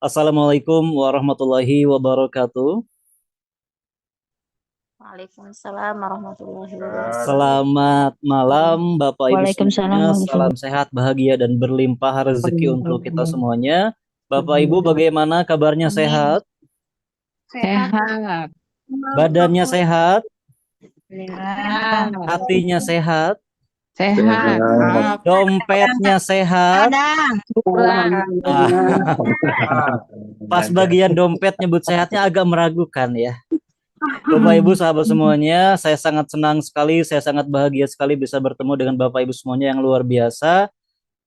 Assalamualaikum warahmatullahi wabarakatuh. Waalaikumsalam warahmatullahi wabarakatuh. Selamat malam Bapak Ibu Waalaikumsalam semuanya. warahmatullahi Salam sehat, bahagia dan berlimpah rezeki untuk kita wabarakatuh. semuanya. Bapak Ibu bagaimana kabarnya, Amin. sehat? Sehat. Sehat. Badannya sehat? Alhamdulillah. Hatinya sehat? Sehat. Dompetnya sehat? Alhamdulillah. Ah, pas bagian dompet nyebut sehatnya agak meragukan ya. Bapak Ibu sahabat semuanya, saya sangat senang sekali, saya sangat bahagia sekali bisa bertemu dengan Bapak Ibu semuanya yang luar biasa.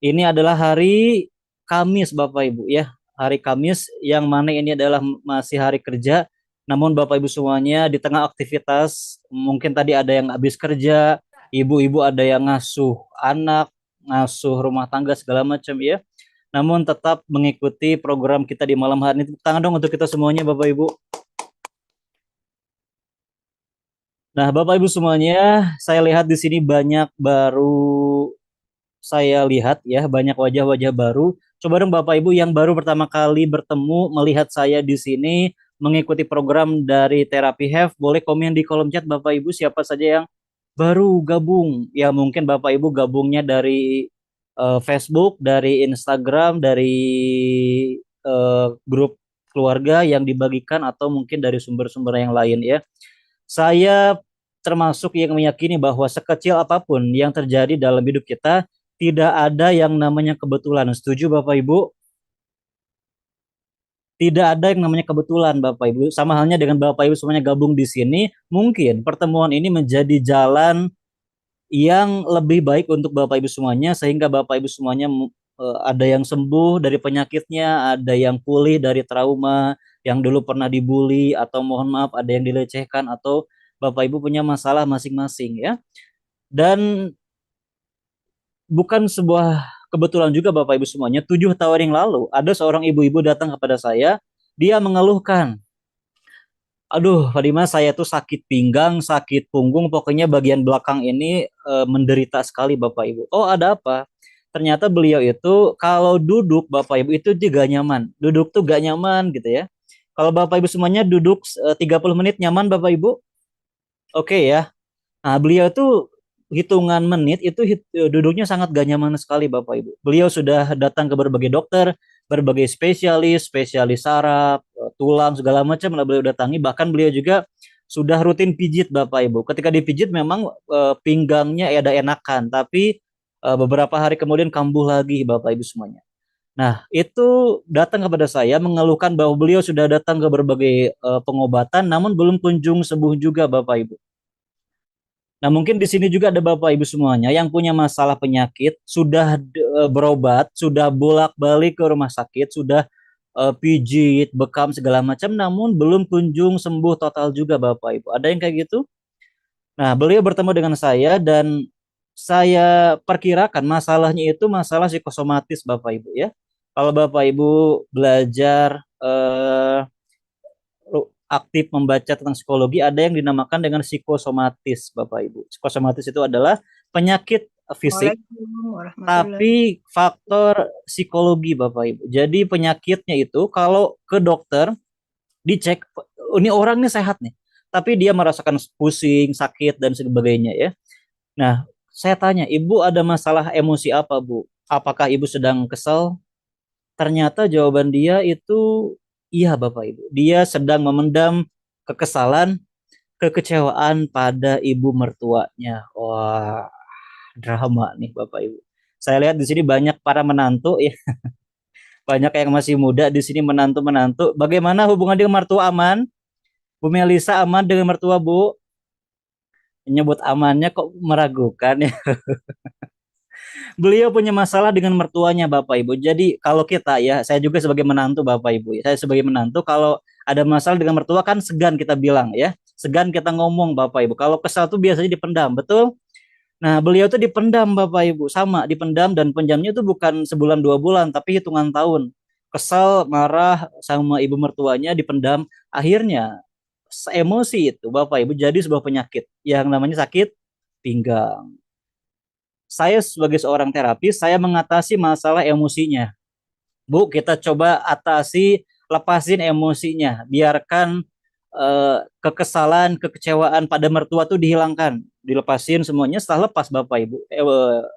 Ini adalah hari Kamis Bapak Ibu ya. Hari Kamis yang mana ini adalah masih hari kerja. Namun Bapak Ibu semuanya di tengah aktivitas, mungkin tadi ada yang habis kerja, ibu-ibu ada yang ngasuh anak, ngasuh rumah tangga segala macam ya. Namun tetap mengikuti program kita di malam hari ini. Tepuk tangan dong untuk kita semuanya Bapak Ibu. Nah, Bapak Ibu semuanya, saya lihat di sini banyak baru saya lihat ya, banyak wajah-wajah baru. Coba dong Bapak Ibu yang baru pertama kali bertemu melihat saya di sini mengikuti program dari Terapi Have, boleh komen di kolom chat Bapak Ibu siapa saja yang baru gabung. Ya mungkin Bapak Ibu gabungnya dari Facebook, dari Instagram, dari grup keluarga yang dibagikan atau mungkin dari sumber-sumber yang lain ya. Saya termasuk yang meyakini bahwa sekecil apapun yang terjadi dalam hidup kita, tidak ada yang namanya kebetulan. Setuju Bapak Ibu? Tidak ada yang namanya kebetulan Bapak Ibu. Sama halnya dengan Bapak Ibu semuanya gabung di sini, mungkin pertemuan ini menjadi jalan yang lebih baik untuk Bapak Ibu semuanya sehingga Bapak Ibu semuanya ada yang sembuh dari penyakitnya, ada yang pulih dari trauma yang dulu pernah dibully atau mohon maaf ada yang dilecehkan atau Bapak Ibu punya masalah masing-masing ya. Dan bukan sebuah kebetulan juga Bapak Ibu semuanya, 7 tahun yang lalu ada seorang ibu-ibu datang kepada saya, dia mengeluhkan, aduh Pak Dimas saya tuh sakit pinggang, sakit punggung, pokoknya bagian belakang ini menderita sekali Bapak Ibu. Oh ada apa? Ternyata beliau itu kalau duduk Bapak Ibu itu juga nyaman, duduk tuh gak nyaman gitu ya. Kalau Bapak Ibu semuanya duduk 30 menit nyaman Bapak Ibu? Oke ya. Nah, beliau tuh hitungan menit itu duduknya sangat gak nyaman sekali Bapak Ibu. Beliau sudah datang ke berbagai dokter, berbagai spesialis, spesialis saraf, tulang segala macam lah beliau datangi. Bahkan beliau juga sudah rutin pijit Bapak Ibu. Ketika dipijit memang pinggangnya ada enakan, tapi beberapa hari kemudian kambuh lagi Bapak Ibu semuanya. Nah, itu datang kepada saya mengeluhkan bahwa beliau sudah datang ke berbagai pengobatan namun belum kunjung sembuh juga Bapak Ibu. Nah, mungkin di sini juga ada Bapak Ibu semuanya yang punya masalah penyakit, sudah berobat, sudah bolak-balik ke rumah sakit, sudah pijit, bekam segala macam, namun belum kunjung sembuh total juga Bapak Ibu. Ada yang kayak gitu? Nah, beliau bertemu dengan saya dan saya perkirakan masalahnya itu masalah psikosomatis Bapak Ibu ya. Kalau Bapak Ibu belajar aktif membaca tentang psikologi, ada yang dinamakan dengan psikosomatis, Bapak Ibu. Psikosomatis itu adalah penyakit fisik, Waalaikumsalam warahmatullahi. tapi faktor psikologi, Bapak Ibu. Jadi penyakitnya itu kalau ke dokter dicek, ini orang ini sehat nih, tapi dia merasakan pusing, sakit dan sebagainya ya. Nah, saya tanya, Ibu ada masalah emosi apa, Bu? Apakah Ibu sedang kesal? Ternyata jawaban dia itu iya Bapak Ibu. Dia sedang memendam kekesalan, kekecewaan pada ibu mertuanya. Wah, drama nih Bapak Ibu. Saya lihat di sini banyak para menantu ya, banyak yang masih muda di sini menantu-menantu. Bagaimana hubungan dengan mertua aman? Bu Melisa aman dengan mertua Bu? Menyebut amannya kok meragukan ya. Beliau punya masalah dengan mertuanya Bapak Ibu. Jadi kalau kita ya, saya juga sebagai menantu Bapak Ibu. Saya sebagai menantu kalau ada masalah dengan mertua kan segan kita bilang ya. Segan kita ngomong Bapak Ibu. Kalau kesal tuh biasanya dipendam, betul? Nah, beliau tuh dipendam Bapak Ibu. Sama, dipendam dan pendamnya tuh bukan sebulan 2 bulan, tapi hitungan tahun. Kesal, marah sama ibu mertuanya dipendam. Akhirnya emosi itu Bapak Ibu jadi sebuah penyakit yang namanya sakit pinggang. Saya sebagai seorang terapis, saya mengatasi masalah emosinya. Bu, kita coba atasi, lepasin emosinya, biarkan kekesalan, kekecewaan pada mertua tuh dihilangkan, dilepasin semuanya. Setelah lepas Bapak Ibu,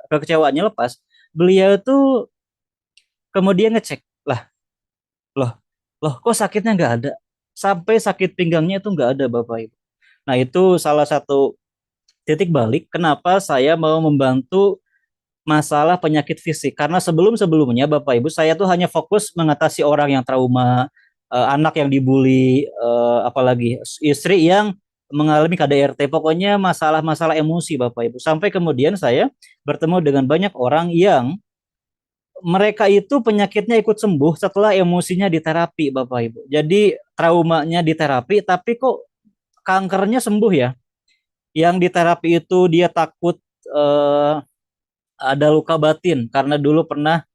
kekecewaannya lepas, beliau tuh kemudian ngecek, lah, loh, loh, kok sakitnya nggak ada, sampai sakit pinggangnya itu nggak ada Bapak Ibu. Nah itu salah satu titik balik kenapa saya mau membantu masalah penyakit fisik. Karena sebelum-sebelumnya Bapak Ibu saya tuh hanya fokus mengatasi orang yang trauma, anak yang dibully, apalagi istri yang mengalami KDRT, pokoknya masalah-masalah emosi Bapak Ibu. Sampai kemudian saya bertemu dengan banyak orang yang mereka itu penyakitnya ikut sembuh setelah emosinya diterapi Bapak Ibu. Jadi traumanya diterapi tapi kok kankernya sembuh ya. Yang diterapi itu dia takut eh, ada luka batin karena dulu pernah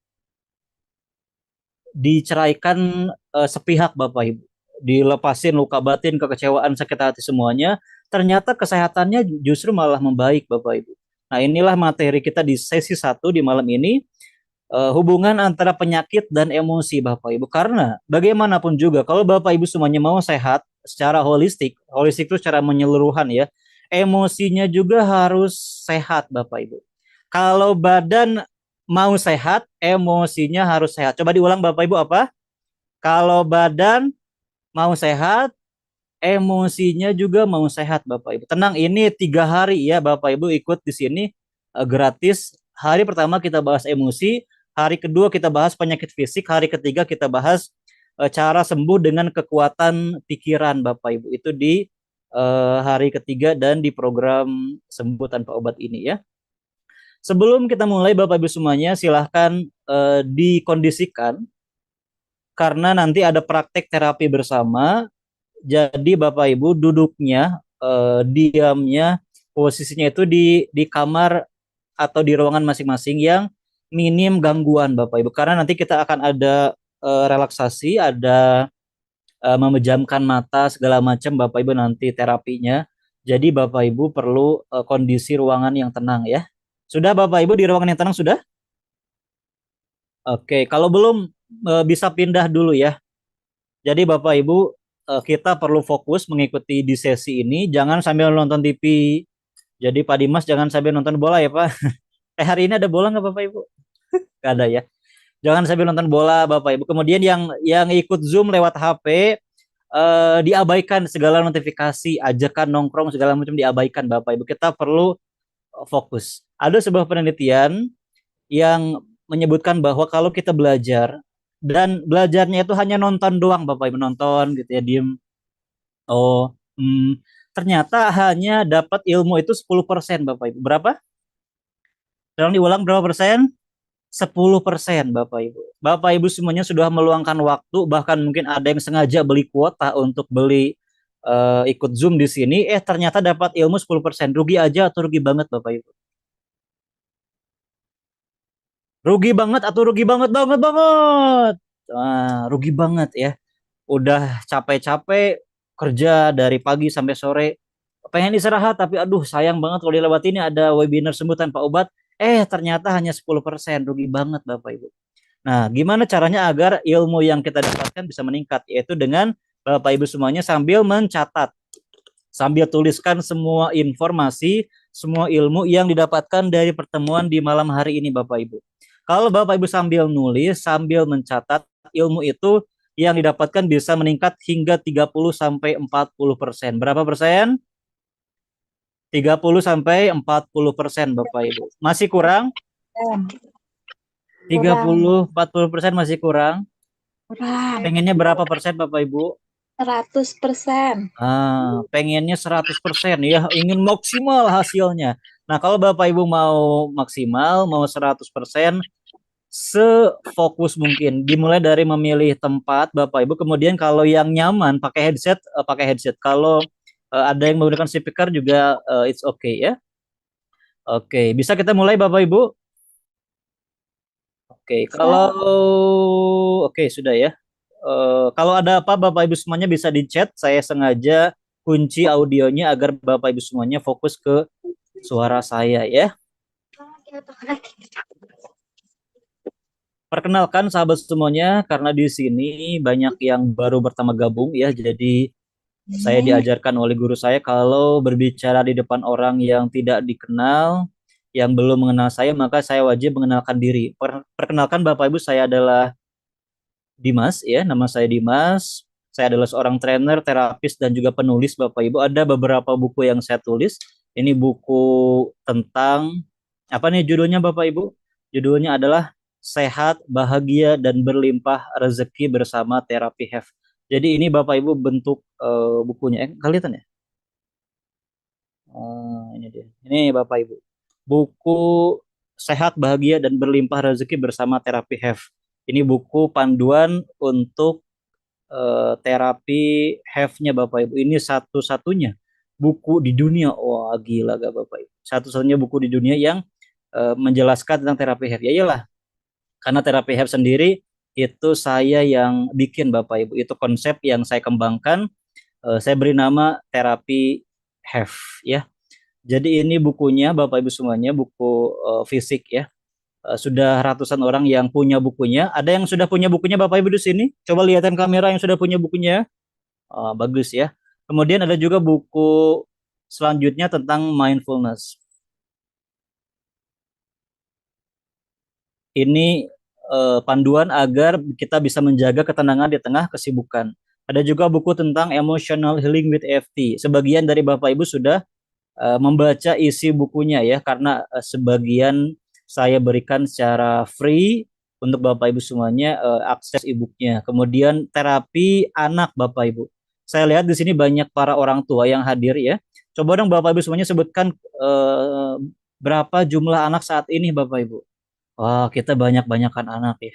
diceraikan sepihak Bapak Ibu. Dilepasin luka batin, kekecewaan, sakit hati semuanya. Ternyata kesehatannya justru malah membaik Bapak Ibu. Nah inilah materi kita di sesi 1 di malam ini. Hubungan antara penyakit dan emosi Bapak Ibu. Karena bagaimanapun juga kalau Bapak Ibu semuanya mau sehat secara holistik, holistik itu secara menyeluruhan ya, emosinya juga harus sehat Bapak Ibu. Kalau badan mau sehat, emosinya harus sehat. Coba diulang Bapak Ibu apa? Kalau badan mau sehat, emosinya juga mau sehat Bapak Ibu. Tenang, ini 3 hari ya Bapak Ibu ikut di sini gratis. Hari pertama kita bahas emosi, hari kedua kita bahas penyakit fisik, hari ketiga kita bahas cara sembuh dengan kekuatan pikiran Bapak Ibu. Itu di hari ketiga dan di program Sembuh Tanpa Obat ini ya. Sebelum kita mulai Bapak Ibu semuanya silahkan dikondisikan karena nanti ada praktek terapi bersama. Jadi Bapak Ibu duduknya, diamnya, posisinya itu di kamar atau di ruangan masing-masing yang minim gangguan Bapak Ibu. Karena nanti kita akan ada relaksasi, ada memejamkan mata segala macam Bapak Ibu nanti terapinya. Jadi Bapak Ibu perlu kondisi ruangan yang tenang ya. Sudah Bapak Ibu di ruangan yang tenang sudah? Oke, kalau belum bisa pindah dulu ya. Jadi Bapak Ibu kita perlu fokus mengikuti di sesi ini, jangan sambil nonton TV. Jadi Pak Dimas jangan sambil nonton bola ya Pak. Hari ini ada bola nggak Bapak Ibu? Nggak ada ya. Jangan sambil nonton bola Bapak Ibu. Kemudian yang ikut Zoom lewat HP diabaikan segala notifikasi, ajakan nongkrong segala macam diabaikan Bapak Ibu. Kita perlu fokus. Ada sebuah penelitian yang menyebutkan bahwa kalau kita belajar dan belajarnya itu hanya nonton doang Bapak Ibu, nonton gitu ya, diem. Oh, ternyata hanya dapat ilmu itu 10% Bapak Ibu. Berapa? Tolong diulang berapa persen? 10% Bapak Ibu. Bapak Ibu semuanya sudah meluangkan waktu, bahkan mungkin ada yang sengaja beli kuota untuk beli ikut Zoom di sini, ternyata dapat ilmu 10%. Rugi aja atau rugi banget Bapak Ibu? Rugi banget atau rugi banget banget banget? Rugi banget ya. Udah capek-capek kerja dari pagi sampai sore, pengen istirahat tapi aduh sayang banget kalau dilewat ini ada webinar Sembuh Tanpa Obat, ternyata hanya 10%, rugi banget Bapak Ibu. Nah, gimana caranya agar ilmu yang kita dapatkan bisa meningkat? Yaitu dengan Bapak Ibu semuanya sambil mencatat, sambil tuliskan semua informasi, semua ilmu yang didapatkan dari pertemuan di malam hari ini Bapak Ibu. Kalau Bapak Ibu sambil nulis, sambil mencatat, ilmu itu yang didapatkan bisa meningkat hingga 30 sampai 40%. Berapa persen? 30 sampai 40% Bapak Ibu. Masih kurang? 30-40% masih kurang? Kurang. Pengennya berapa persen Bapak Ibu? 100%. Pengennya 100% ya, ingin maksimal hasilnya. Nah, kalau Bapak Ibu mau maksimal, mau 100%, sefokus mungkin. Dimulai dari memilih tempat Bapak Ibu, kemudian kalau yang nyaman pakai headset, pakai headset. Kalau ada yang menggunakan speaker juga it's okay ya. Oke, bisa kita mulai Bapak Ibu? Oke, kalau oke sudah ya. Kalau ada apa Bapak Ibu semuanya bisa di chat. Saya sengaja kunci audionya agar Bapak Ibu semuanya fokus ke suara saya ya. Perkenalkan sahabat semuanya, karena di sini banyak yang baru pertama gabung ya, jadi saya diajarkan oleh guru saya kalau berbicara di depan orang yang tidak dikenal, yang belum mengenal saya, maka saya wajib mengenalkan diri. Perkenalkan Bapak Ibu, saya adalah Dimas ya, nama saya Dimas. Saya adalah seorang trainer, terapis dan juga penulis Bapak Ibu. Ada beberapa buku yang saya tulis. Ini buku tentang apa nih judulnya Bapak Ibu? Judulnya adalah Sehat, Bahagia dan Berlimpah Rezeki Bersama Terapi Have. Jadi ini Bapak Ibu bentuk bukunya. Kelihatan ya? Ini dia. Ini Bapak Ibu. Buku Sehat, Bahagia dan Berlimpah Rezeki Bersama Terapi Have. Ini buku panduan untuk terapi have-nya Bapak Ibu. Ini satu-satunya buku di dunia. Wah, gila gak Bapak Ibu? Satu-satunya buku di dunia yang menjelaskan tentang terapi have. Ya iyalah, karena terapi have sendiri itu saya yang bikin Bapak Ibu. Itu konsep yang saya kembangkan. Saya beri nama terapi have ya. Jadi ini bukunya Bapak Ibu semuanya, buku fisik ya. Sudah ratusan orang yang punya bukunya. Ada yang sudah punya bukunya Bapak Ibu di sini? Coba lihatkan kamera yang sudah punya bukunya. Bagus ya. Kemudian ada juga buku selanjutnya tentang mindfulness. Ini panduan agar kita bisa menjaga ketenangan di tengah kesibukan. Ada juga buku tentang emotional healing with EFT. Sebagian dari Bapak Ibu sudah membaca isi bukunya ya, karena sebagian saya berikan secara free untuk Bapak Ibu semuanya akses e-booknya. Kemudian terapi anak Bapak Ibu. Saya lihat di sini banyak para orang tua yang hadir ya. Coba dong Bapak Ibu semuanya sebutkan berapa jumlah anak saat ini Bapak Ibu. Wah, kita banyak-banyakan anak ya.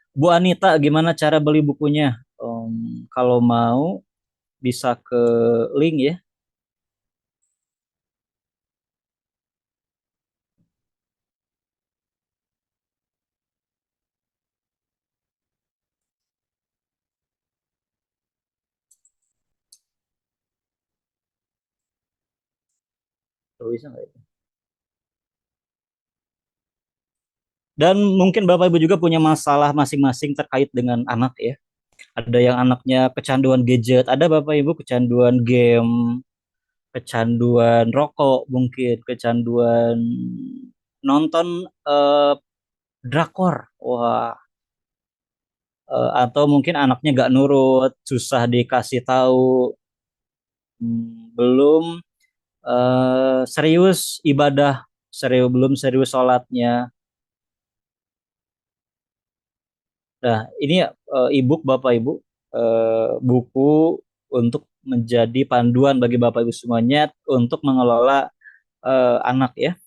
Bu Anita, gimana cara beli bukunya? Kalau mau bisa ke link ya. Bisa nggak ya? Dan mungkin Bapak Ibu juga punya masalah masing-masing terkait dengan anak ya. Ada yang anaknya kecanduan gadget, ada Bapak Ibu kecanduan game, kecanduan rokok, mungkin kecanduan nonton drakor. Wah, atau mungkin anaknya nggak nurut, susah dikasih tahu, belum serius ibadah, belum serius sholatnya. Nah, ini e-book Bapak Ibu, buku untuk menjadi panduan bagi Bapak Ibu semuanya untuk mengelola anak ya,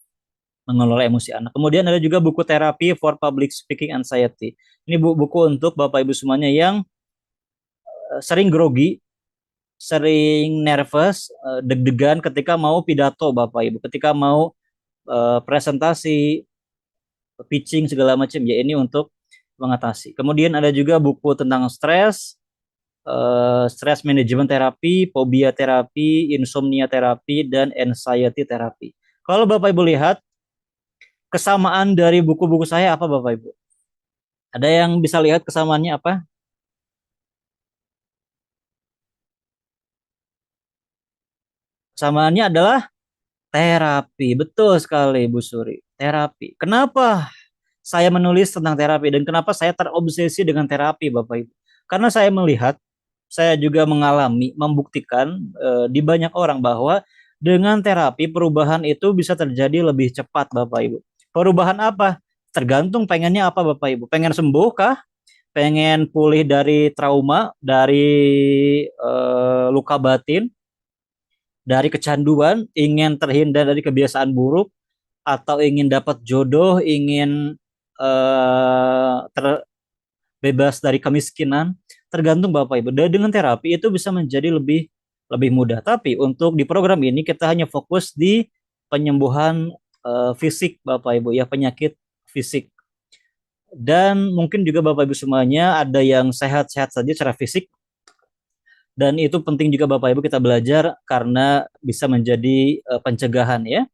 mengelola emosi anak. Kemudian ada juga buku terapi for public speaking anxiety. Ini buku untuk Bapak Ibu semuanya yang sering grogi, sering nervous, deg-degan ketika mau pidato Bapak Ibu, ketika mau presentasi, pitching segala macam ya, ini untuk mengatasi. Kemudian ada juga buku tentang stres, stress management terapi, fobia terapi, insomnia terapi, dan anxiety terapi. Kalau Bapak Ibu lihat, kesamaan dari buku-buku saya apa Bapak Ibu? Ada yang bisa lihat kesamaannya apa? Kesamaannya adalah terapi. Betul sekali Bu Suri. Terapi. Kenapa saya menulis tentang terapi dan kenapa saya terobsesi dengan terapi Bapak Ibu? Karena saya melihat, saya juga mengalami, membuktikan di banyak orang bahwa dengan terapi perubahan itu bisa terjadi lebih cepat Bapak Ibu. Perubahan apa? Tergantung pengennya apa Bapak Ibu. Pengen sembuh kah? Pengen pulih dari trauma, dari luka batin, dari kecanduan, ingin terhindar dari kebiasaan buruk, atau ingin dapat jodoh, ingin terbebas dari kemiskinan, tergantung Bapak Ibu. Dan dengan terapi itu bisa menjadi lebih lebih mudah. Tapi untuk di program ini kita hanya fokus di penyembuhan fisik Bapak Ibu ya, penyakit fisik. Dan mungkin juga Bapak Ibu semuanya ada yang sehat-sehat saja secara fisik, dan itu penting juga Bapak Ibu kita belajar karena bisa menjadi pencegahan ya.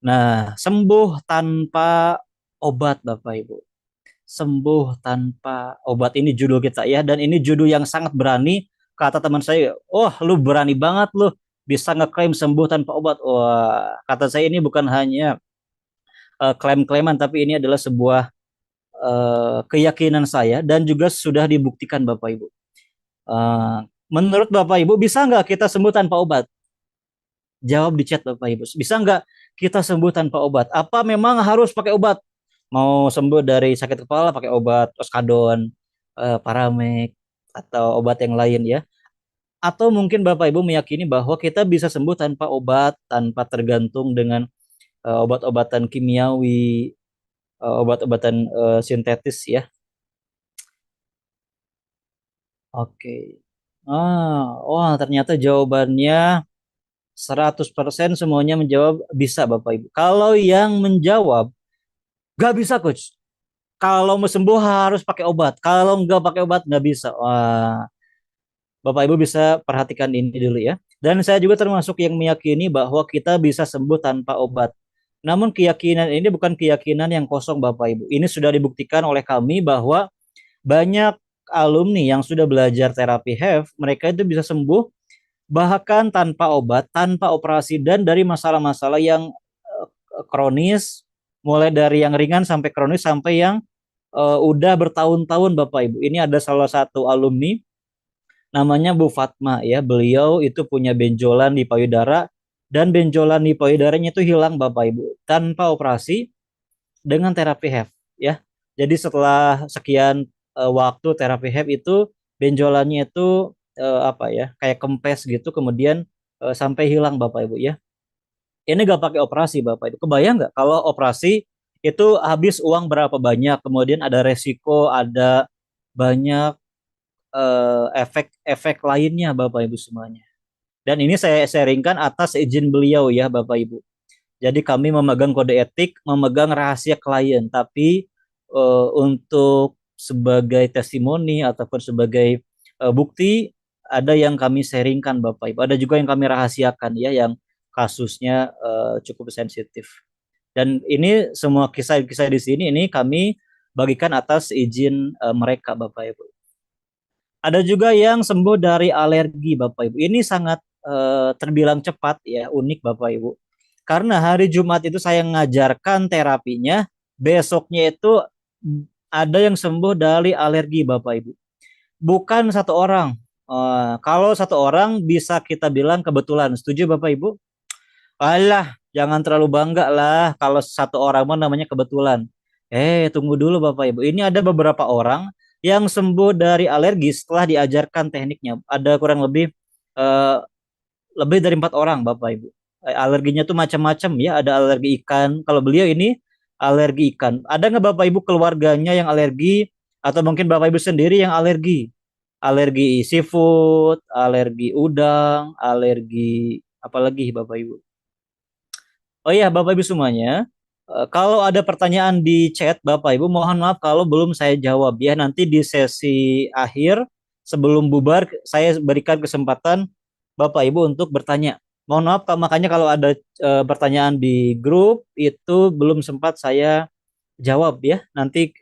Nah, sembuh tanpa obat Bapak Ibu. Sembuh tanpa obat ini judul kita ya, dan ini judul yang sangat berani. Kata teman saya, "Oh, lu berani banget lu bisa ngeklaim sembuh tanpa obat." Wah, kata saya ini bukan hanya klaim-klaiman, tapi ini adalah sebuah keyakinan saya dan juga sudah dibuktikan Bapak Ibu. Eh, Menurut Bapak Ibu, bisa nggak kita sembuh tanpa obat? Jawab di chat Bapak Ibu. Bisa nggak kita sembuh tanpa obat? Apa memang harus pakai obat? Mau sembuh dari sakit kepala pakai obat Oskadon, Paramek, atau obat yang lain ya? Atau mungkin Bapak Ibu meyakini bahwa kita bisa sembuh tanpa obat, tanpa tergantung dengan obat-obatan kimiawi, obat-obatan sintetis ya? Oke. Wah, ternyata jawabannya 100% semuanya menjawab bisa Bapak Ibu. Kalau yang menjawab gak bisa coach. Kalau mau sembuh harus pakai obat. Kalau nggak pakai obat nggak bisa. Wah, Bapak Ibu bisa perhatikan ini dulu ya. Dan saya juga termasuk yang meyakini bahwa kita bisa sembuh tanpa obat. Namun keyakinan ini bukan keyakinan yang kosong Bapak Ibu. Ini sudah dibuktikan oleh kami bahwa banyak alumni yang sudah belajar terapi HEF, mereka itu bisa sembuh bahkan tanpa obat, tanpa operasi, dan dari masalah-masalah yang kronis, mulai dari yang ringan sampai kronis sampai yang udah bertahun-tahun Bapak Ibu. Ini ada salah satu alumni namanya Bu Fatma ya. Beliau itu punya benjolan di payudara, dan benjolan di payudaranya itu hilang Bapak Ibu tanpa operasi dengan terapi HEF ya. Jadi setelah sekian waktu terapi HEF itu benjolannya itu apa ya, kayak kempes gitu, kemudian sampai hilang Bapak Ibu ya. Ini gak pakai operasi Bapak Ibu. Kebayang nggak kalau operasi itu habis uang berapa banyak, kemudian ada resiko, ada banyak efek-efek lainnya Bapak Ibu semuanya. Dan ini saya sharingkan atas izin beliau ya Bapak Ibu. Jadi kami memegang kode etik, memegang rahasia klien, tapi untuk sebagai testimoni ataupun sebagai bukti ada yang kami sharingkan Bapak Ibu. Ada juga yang kami rahasiakan ya, yang kasusnya cukup sensitif. Dan ini semua kisah-kisah di sini ini kami bagikan atas izin mereka Bapak Ibu. Ada juga yang sembuh dari alergi Bapak Ibu. Ini sangat terbilang cepat ya, unik Bapak Ibu. Karena hari Jumat itu saya ngajarkan terapinya, besoknya itu ada yang sembuh dari alergi Bapak Ibu. Bukan satu orang. Kalau satu orang bisa kita bilang kebetulan. Setuju Bapak Ibu? Alah, jangan terlalu bangga lah kalau satu orang mah namanya kebetulan. Tunggu dulu Bapak Ibu. Ini ada beberapa orang yang sembuh dari alergi setelah diajarkan tekniknya. Ada kurang lebih eh, lebih dari 4 orang Bapak Ibu. Alerginya tuh macam-macam ya. Ada alergi ikan. Kalau beliau ini alergi ikan. Ada nggak Bapak Ibu keluarganya yang alergi, atau mungkin Bapak Ibu sendiri yang alergi? Alergi seafood, alergi udang, alergi apalagi Bapak Ibu? Oh iya, Bapak Ibu semuanya, kalau ada pertanyaan di chat Bapak Ibu, mohon maaf kalau belum saya jawab ya. Nanti di sesi akhir sebelum bubar saya berikan kesempatan Bapak Ibu untuk bertanya. Mohon maaf makanya kalau ada pertanyaan di grup itu belum sempat saya jawab ya. Nanti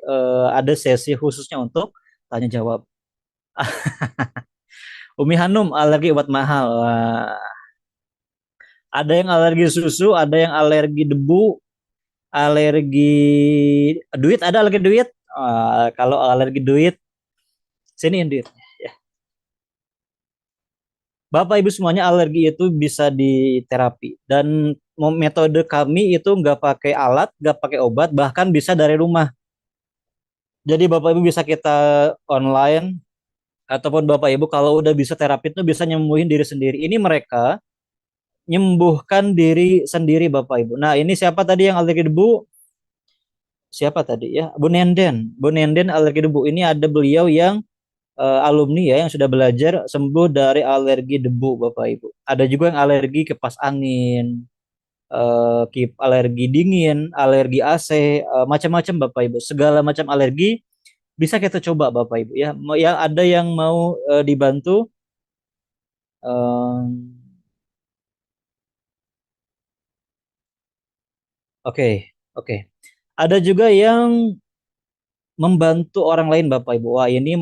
ada sesi khususnya untuk tanya jawab. Umi Hanum alergi obat mahal. Wah, ada yang alergi susu, ada yang alergi debu, alergi duit, ada alergi duit. Kalau alergi duit, sini duit ya. Bapak Ibu semuanya, alergi itu bisa diterapi, dan metode kami itu nggak pakai alat, nggak pakai obat, bahkan bisa dari rumah. Jadi Bapak Ibu bisa kita online, ataupun Bapak Ibu kalau udah bisa terapi itu bisa nyembuhin diri sendiri. Ini mereka nyembuhkan diri sendiri Bapak Ibu. Nah, ini siapa tadi yang alergi debu? Siapa tadi ya? Bu Nenden. Bu Nenden alergi debu. Ini ada beliau yang alumni ya, yang sudah belajar sembuh dari alergi debu Bapak Ibu. Ada juga yang alergi kipas angin, alergi dingin, alergi AC, macam-macam Bapak Ibu. Segala macam alergi bisa kita coba Bapak Ibu ya. Ya ada yang mau dibantu, eh, Oke, oke. Ada juga yang membantu orang lain Bapak Ibu. Wah, ini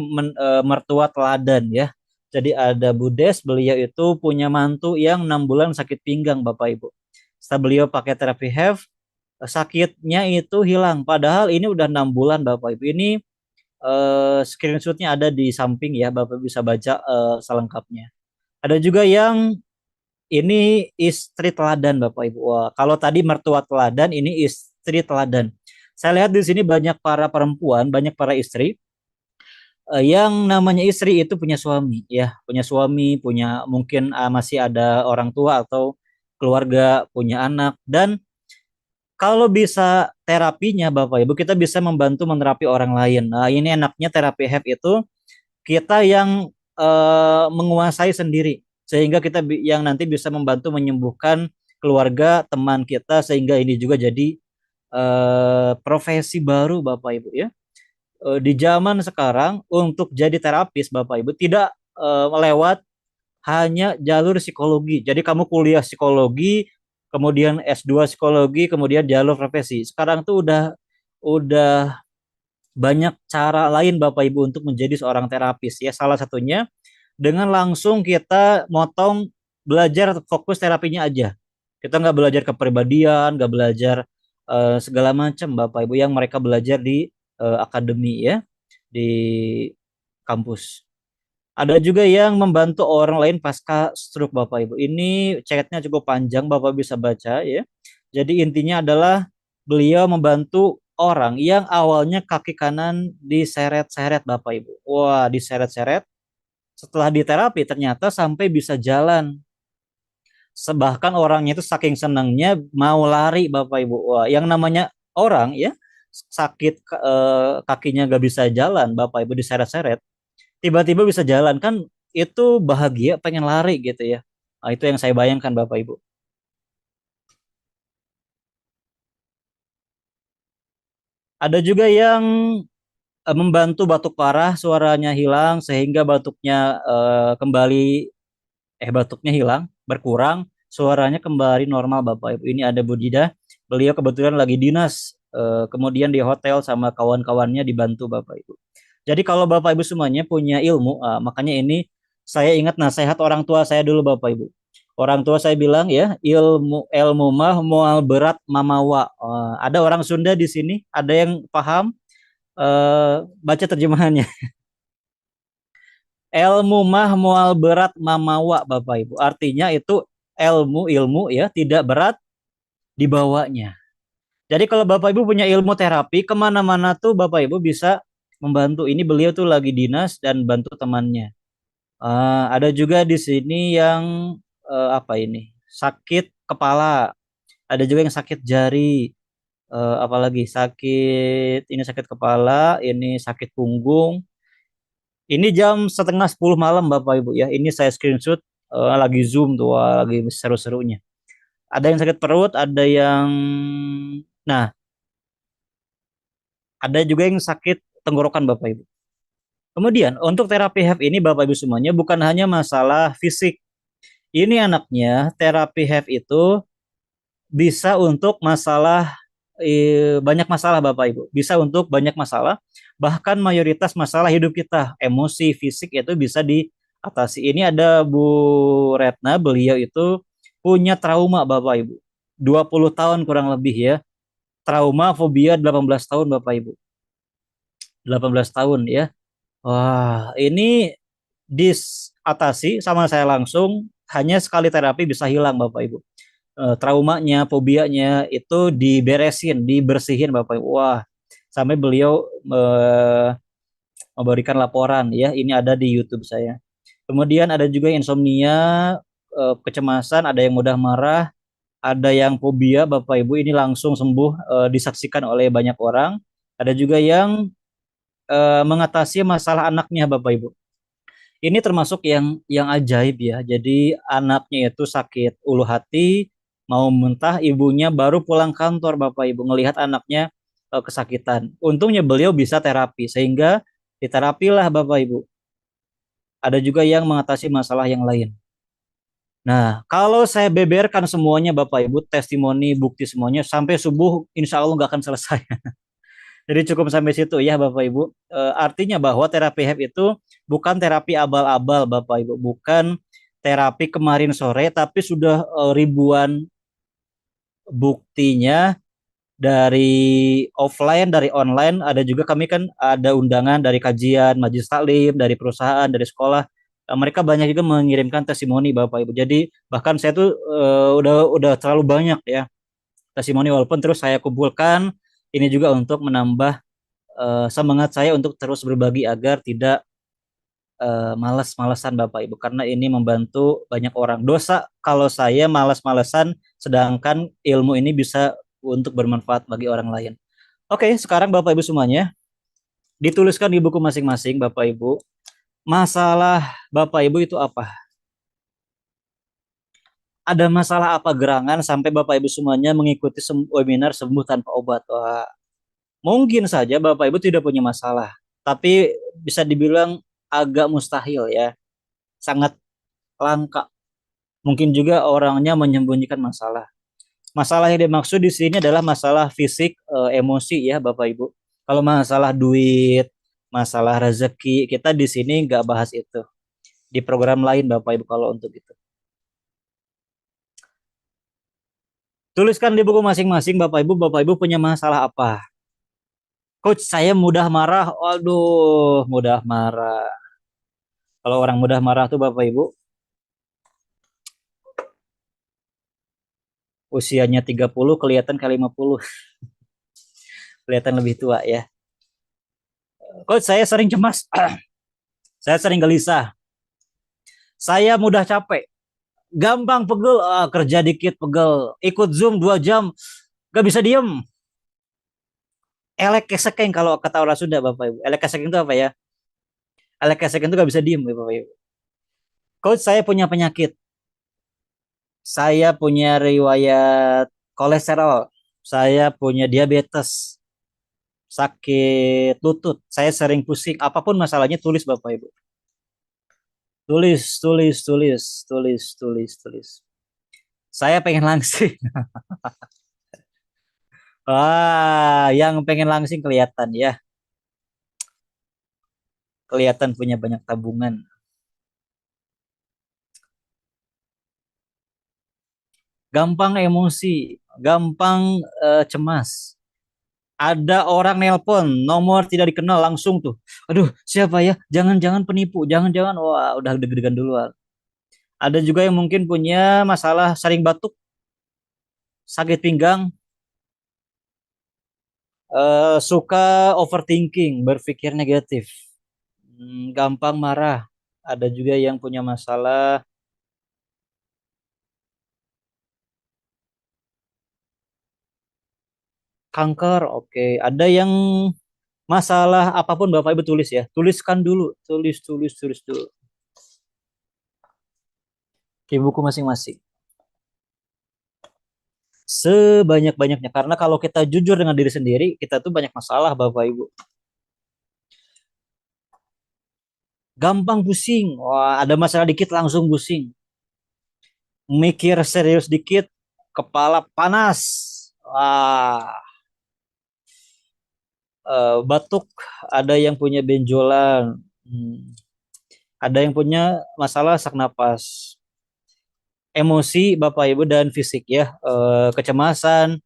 mertua teladan ya. Jadi ada Budes, beliau itu punya mantu yang 6 bulan sakit pinggang Bapak Ibu. Setelah beliau pakai terapi HEF, sakitnya itu hilang. Padahal ini udah 6 bulan Bapak Ibu. Ini screenshotnya ada di samping ya, Bapak bisa baca selengkapnya. Ada juga yang ini istri teladan Bapak Ibu. Wah, kalau tadi mertua teladan, ini istri teladan. Saya lihat di sini banyak para perempuan, banyak para istri yang namanya istri itu punya suami, ya, punya suami, punya mungkin masih ada orang tua atau keluarga, punya anak, dan kalau bisa terapinya Bapak Ibu, kita bisa membantu menerapi orang lain. Nah, ini enaknya terapi HEP itu kita yang menguasai sendiri sehingga kita yang nanti bisa membantu menyembuhkan keluarga teman kita sehingga ini juga jadi profesi baru Bapak Ibu ya. Di zaman sekarang untuk jadi terapis Bapak Ibu tidak lewat hanya jalur psikologi. Jadi kamu kuliah psikologi, kemudian S2 psikologi, kemudian jalur profesi. Sekarang tuh udah banyak cara lain Bapak Ibu untuk menjadi seorang terapis ya. Salah satunya dengan langsung kita motong belajar fokus terapinya aja. Kita nggak belajar kepribadian, nggak belajar segala macam Bapak Ibu yang mereka belajar di akademi ya, di kampus. Ada juga yang membantu orang lain pasca stroke Bapak Ibu. Ini chatnya cukup panjang, Bapak bisa baca ya. Jadi intinya adalah beliau membantu orang yang awalnya kaki kanan diseret-seret Bapak Ibu. Wah, diseret-seret. Setelah diterapi ternyata sampai bisa jalan. Bahkan orangnya itu saking senangnya mau lari Bapak Ibu. Wah, yang namanya orang ya sakit kakinya gak bisa jalan Bapak Ibu diseret-seret tiba-tiba bisa jalan kan itu bahagia pengen lari gitu ya. Nah, itu yang saya bayangkan Bapak Ibu. Ada juga yang membantu batuk parah suaranya hilang sehingga batuknya kembali batuknya hilang berkurang suaranya kembali normal Bapak Ibu. Ini ada Budida beliau kebetulan lagi dinas kemudian di hotel sama kawan-kawannya dibantu Bapak Ibu. Jadi kalau Bapak Ibu semuanya punya ilmu, makanya ini saya ingat nasihat orang tua saya dulu Bapak Ibu. Orang tua saya bilang ya, ilmu ilmu mah moal berat mamawa. Ada orang Sunda di sini, ada yang paham? Baca terjemahannya. Ilmu mah moal berat mamawa Bapak Ibu. Artinya itu ilmu ya tidak berat dibawanya. Jadi kalau Bapak Ibu punya ilmu terapi, kemana-mana tuh Bapak Ibu bisa membantu. Ini beliau tuh lagi dinas dan bantu temannya. Ada juga di sini yang apa ini sakit kepala, ada juga yang sakit jari, apalagi sakit ini sakit kepala, ini sakit punggung. Ini jam setengah 10 malam Bapak Ibu ya. Ini saya screenshot lagi zoom tuh lagi seru-serunya. Ada yang sakit perut, ada yang nah ada juga yang sakit tenggorokan Bapak Ibu. Kemudian untuk terapi HEF ini Bapak Ibu semuanya bukan hanya masalah fisik. Ini anaknya terapi HEF itu bisa untuk masalah banyak masalah Bapak Ibu. Bisa untuk banyak masalah, bahkan mayoritas masalah hidup kita, emosi, fisik itu bisa diatasi. Ini ada Bu Retna, beliau itu punya trauma Bapak Ibu. 20 tahun kurang lebih ya. Trauma fobia 18 tahun Bapak Ibu. 18 tahun ya. Wah, ini disatasi sama saya langsung hanya sekali terapi bisa hilang Bapak Ibu. Traumanya, fobianya itu diberesin, dibersihin Bapak Ibu. Wah, sampai beliau memberikan laporan ya. Ini ada di YouTube saya. Kemudian ada juga insomnia, kecemasan, ada yang mudah marah, ada yang fobia Bapak Ibu ini langsung sembuh disaksikan oleh banyak orang. Ada juga yang mengatasi masalah anaknya Bapak Ibu. Ini termasuk yang ajaib ya. Jadi anaknya itu sakit ulu hati, mau muntah, ibunya baru pulang kantor Bapak Ibu ngelihat anaknya kesakitan. Untungnya beliau bisa terapi sehingga diterapilah Bapak Ibu. Ada juga yang mengatasi masalah yang lain. Nah, kalau saya beberkan semuanya Bapak Ibu, testimoni, bukti semuanya sampai subuh, insya Allah nggak akan selesai. Jadi cukup sampai situ ya Bapak Ibu. Artinya bahwa terapi HEP itu bukan terapi abal-abal Bapak Ibu, bukan terapi kemarin sore, tapi sudah ribuan buktinya dari offline, dari online. Ada juga kami kan ada undangan dari kajian, majelis taklim, dari perusahaan, dari sekolah. Mereka banyak juga mengirimkan testimoni Bapak Ibu. Jadi bahkan saya tuh udah terlalu banyak ya testimoni, walaupun terus saya kumpulkan ini juga untuk menambah semangat saya untuk terus berbagi agar tidak malas-malasan Bapak Ibu, karena ini membantu banyak orang. Dosa kalau saya malas-malasan sedangkan ilmu ini bisa untuk bermanfaat bagi orang lain. Oke, sekarang Bapak Ibu semuanya dituliskan di buku masing-masing Bapak Ibu. Masalah Bapak Ibu itu apa? Ada masalah apa gerangan sampai Bapak Ibu semuanya mengikuti webinar sembuh tanpa obat? Wah, mungkin saja Bapak Ibu tidak punya masalah, tapi bisa dibilang agak mustahil ya, sangat langka. Mungkin juga orangnya menyembunyikan masalah. Masalah yang dimaksud di sini adalah masalah fisik, emosi ya Bapak Ibu. Kalau masalah duit, masalah rezeki, kita di sini nggak bahas itu. Di program lain Bapak Ibu kalau untuk itu. Tuliskan di buku masing-masing Bapak Ibu punya masalah apa? Coach, saya mudah marah. Waduh, mudah marah. Kalau orang mudah marah tuh Bapak Ibu, usianya 30 kelihatan kali 50. Kelihatan lebih tua ya. Coach, saya sering cemas. Saya sering gelisah. Saya mudah capek. Gampang pegel, kerja dikit pegel. Ikut Zoom 2 jam, gak bisa diem. Elek kesekeng kalau kata orang Sunda Bapak Ibu. Elek kesekeng itu apa ya? Elek kesekeng itu gak bisa diem Bapak Ibu. Coach, saya punya penyakit. Saya punya riwayat kolesterol. Saya punya diabetes. Sakit lutut. Saya sering pusing. Apapun masalahnya tulis Bapak Ibu. Tulis, tulis, tulis, tulis, tulis, tulis. Saya pengen langsing. Wah, yang pengen langsing kelihatan ya. Kelihatan punya banyak tabungan. Gampang emosi, gampang cemas. Ada orang nelpon, nomor tidak dikenal langsung tuh. Aduh, siapa ya? Jangan-jangan penipu, jangan-jangan wah udah deg-degan duluan. Ada juga yang mungkin punya masalah sering batuk, sakit pinggang, suka overthinking, berpikir negatif, gampang marah. Ada juga yang punya masalah kanker, oke. Ada yang masalah apapun Bapak Ibu tulis ya. Tuliskan dulu, tulis, tulis, tulis dulu di buku masing-masing. Sebanyak-banyaknya, karena kalau kita jujur dengan diri sendiri, kita tuh banyak masalah Bapak Ibu. Gampang pusing. Wah, ada masalah dikit langsung pusing. Mikir serius dikit, kepala panas. Wah, batuk, ada yang punya benjolan. Ada yang punya masalah sak napas. Emosi Bapak Ibu dan fisik ya, kecemasan,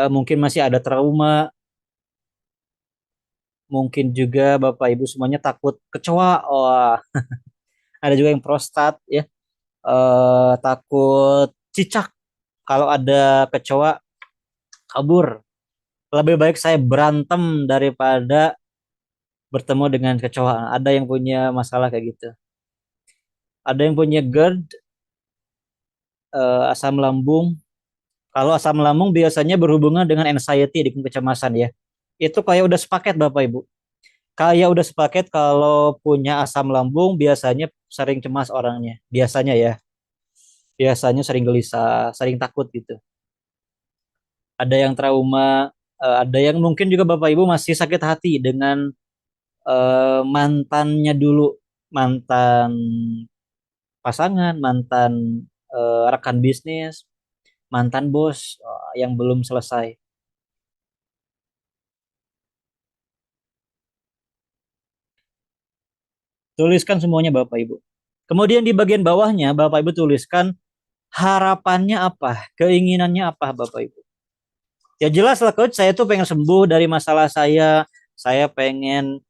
mungkin masih ada trauma, mungkin juga Bapak Ibu semuanya takut kecoa. Wah, ada juga yang prostat ya, takut cicak. Kalau ada kecoa kabur. Lebih baik saya berantem daripada bertemu dengan kecoa. Ada yang punya masalah kayak gitu. Ada yang punya GERD, asam lambung. Kalau asam lambung biasanya berhubungan dengan anxiety, dengan kecemasan ya. Itu kayak udah sepaket Bapak Ibu. Kayak udah sepaket kalau punya asam lambung biasanya sering cemas orangnya. Biasanya ya. Biasanya sering gelisah, sering takut gitu. Ada yang trauma, ada yang mungkin juga Bapak Ibu masih sakit hati dengan mantannya dulu, mantan pasangan, mantan rekan bisnis, mantan bos yang belum selesai. Tuliskan semuanya Bapak Ibu. Kemudian di bagian bawahnya Bapak Ibu tuliskan harapannya apa, keinginannya apa Bapak Ibu. Ya jelas lah coach, saya tuh pengen sembuh dari masalah saya pengen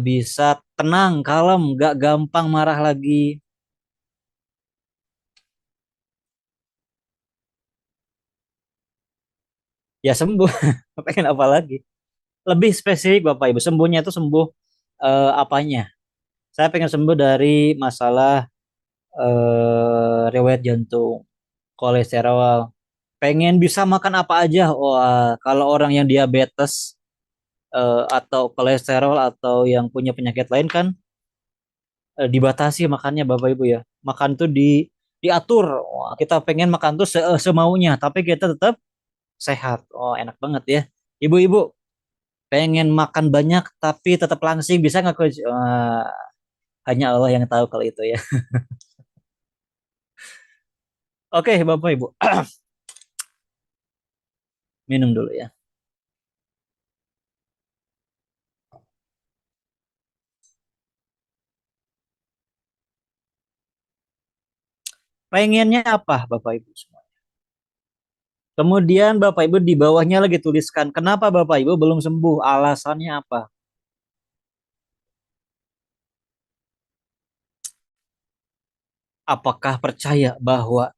bisa tenang, kalem, gak gampang marah lagi. Ya sembuh, pengen apa lagi? Lebih spesifik Bapak Ibu, sembuhnya itu sembuh apanya? Saya pengen sembuh dari masalah riwayat jantung, kolesterol, pengen bisa makan apa aja. Wah, kalau orang yang diabetes atau kolesterol atau yang punya penyakit lain kan dibatasi makannya Bapak Ibu ya. Makan tuh diatur. Wah, kita pengen makan tuh semaunya, tapi kita tetap sehat. Oh, enak banget ya. Ibu-ibu pengen makan banyak tapi tetap langsing bisa nggak coach? Wah, hanya Allah yang tahu kalau itu ya. Oke, Bapak Ibu, minum dulu ya. Pengennya apa Bapak Ibu semua? Kemudian Bapak Ibu di bawahnya lagi tuliskan kenapa Bapak Ibu belum sembuh, alasannya apa? Apakah percaya bahwa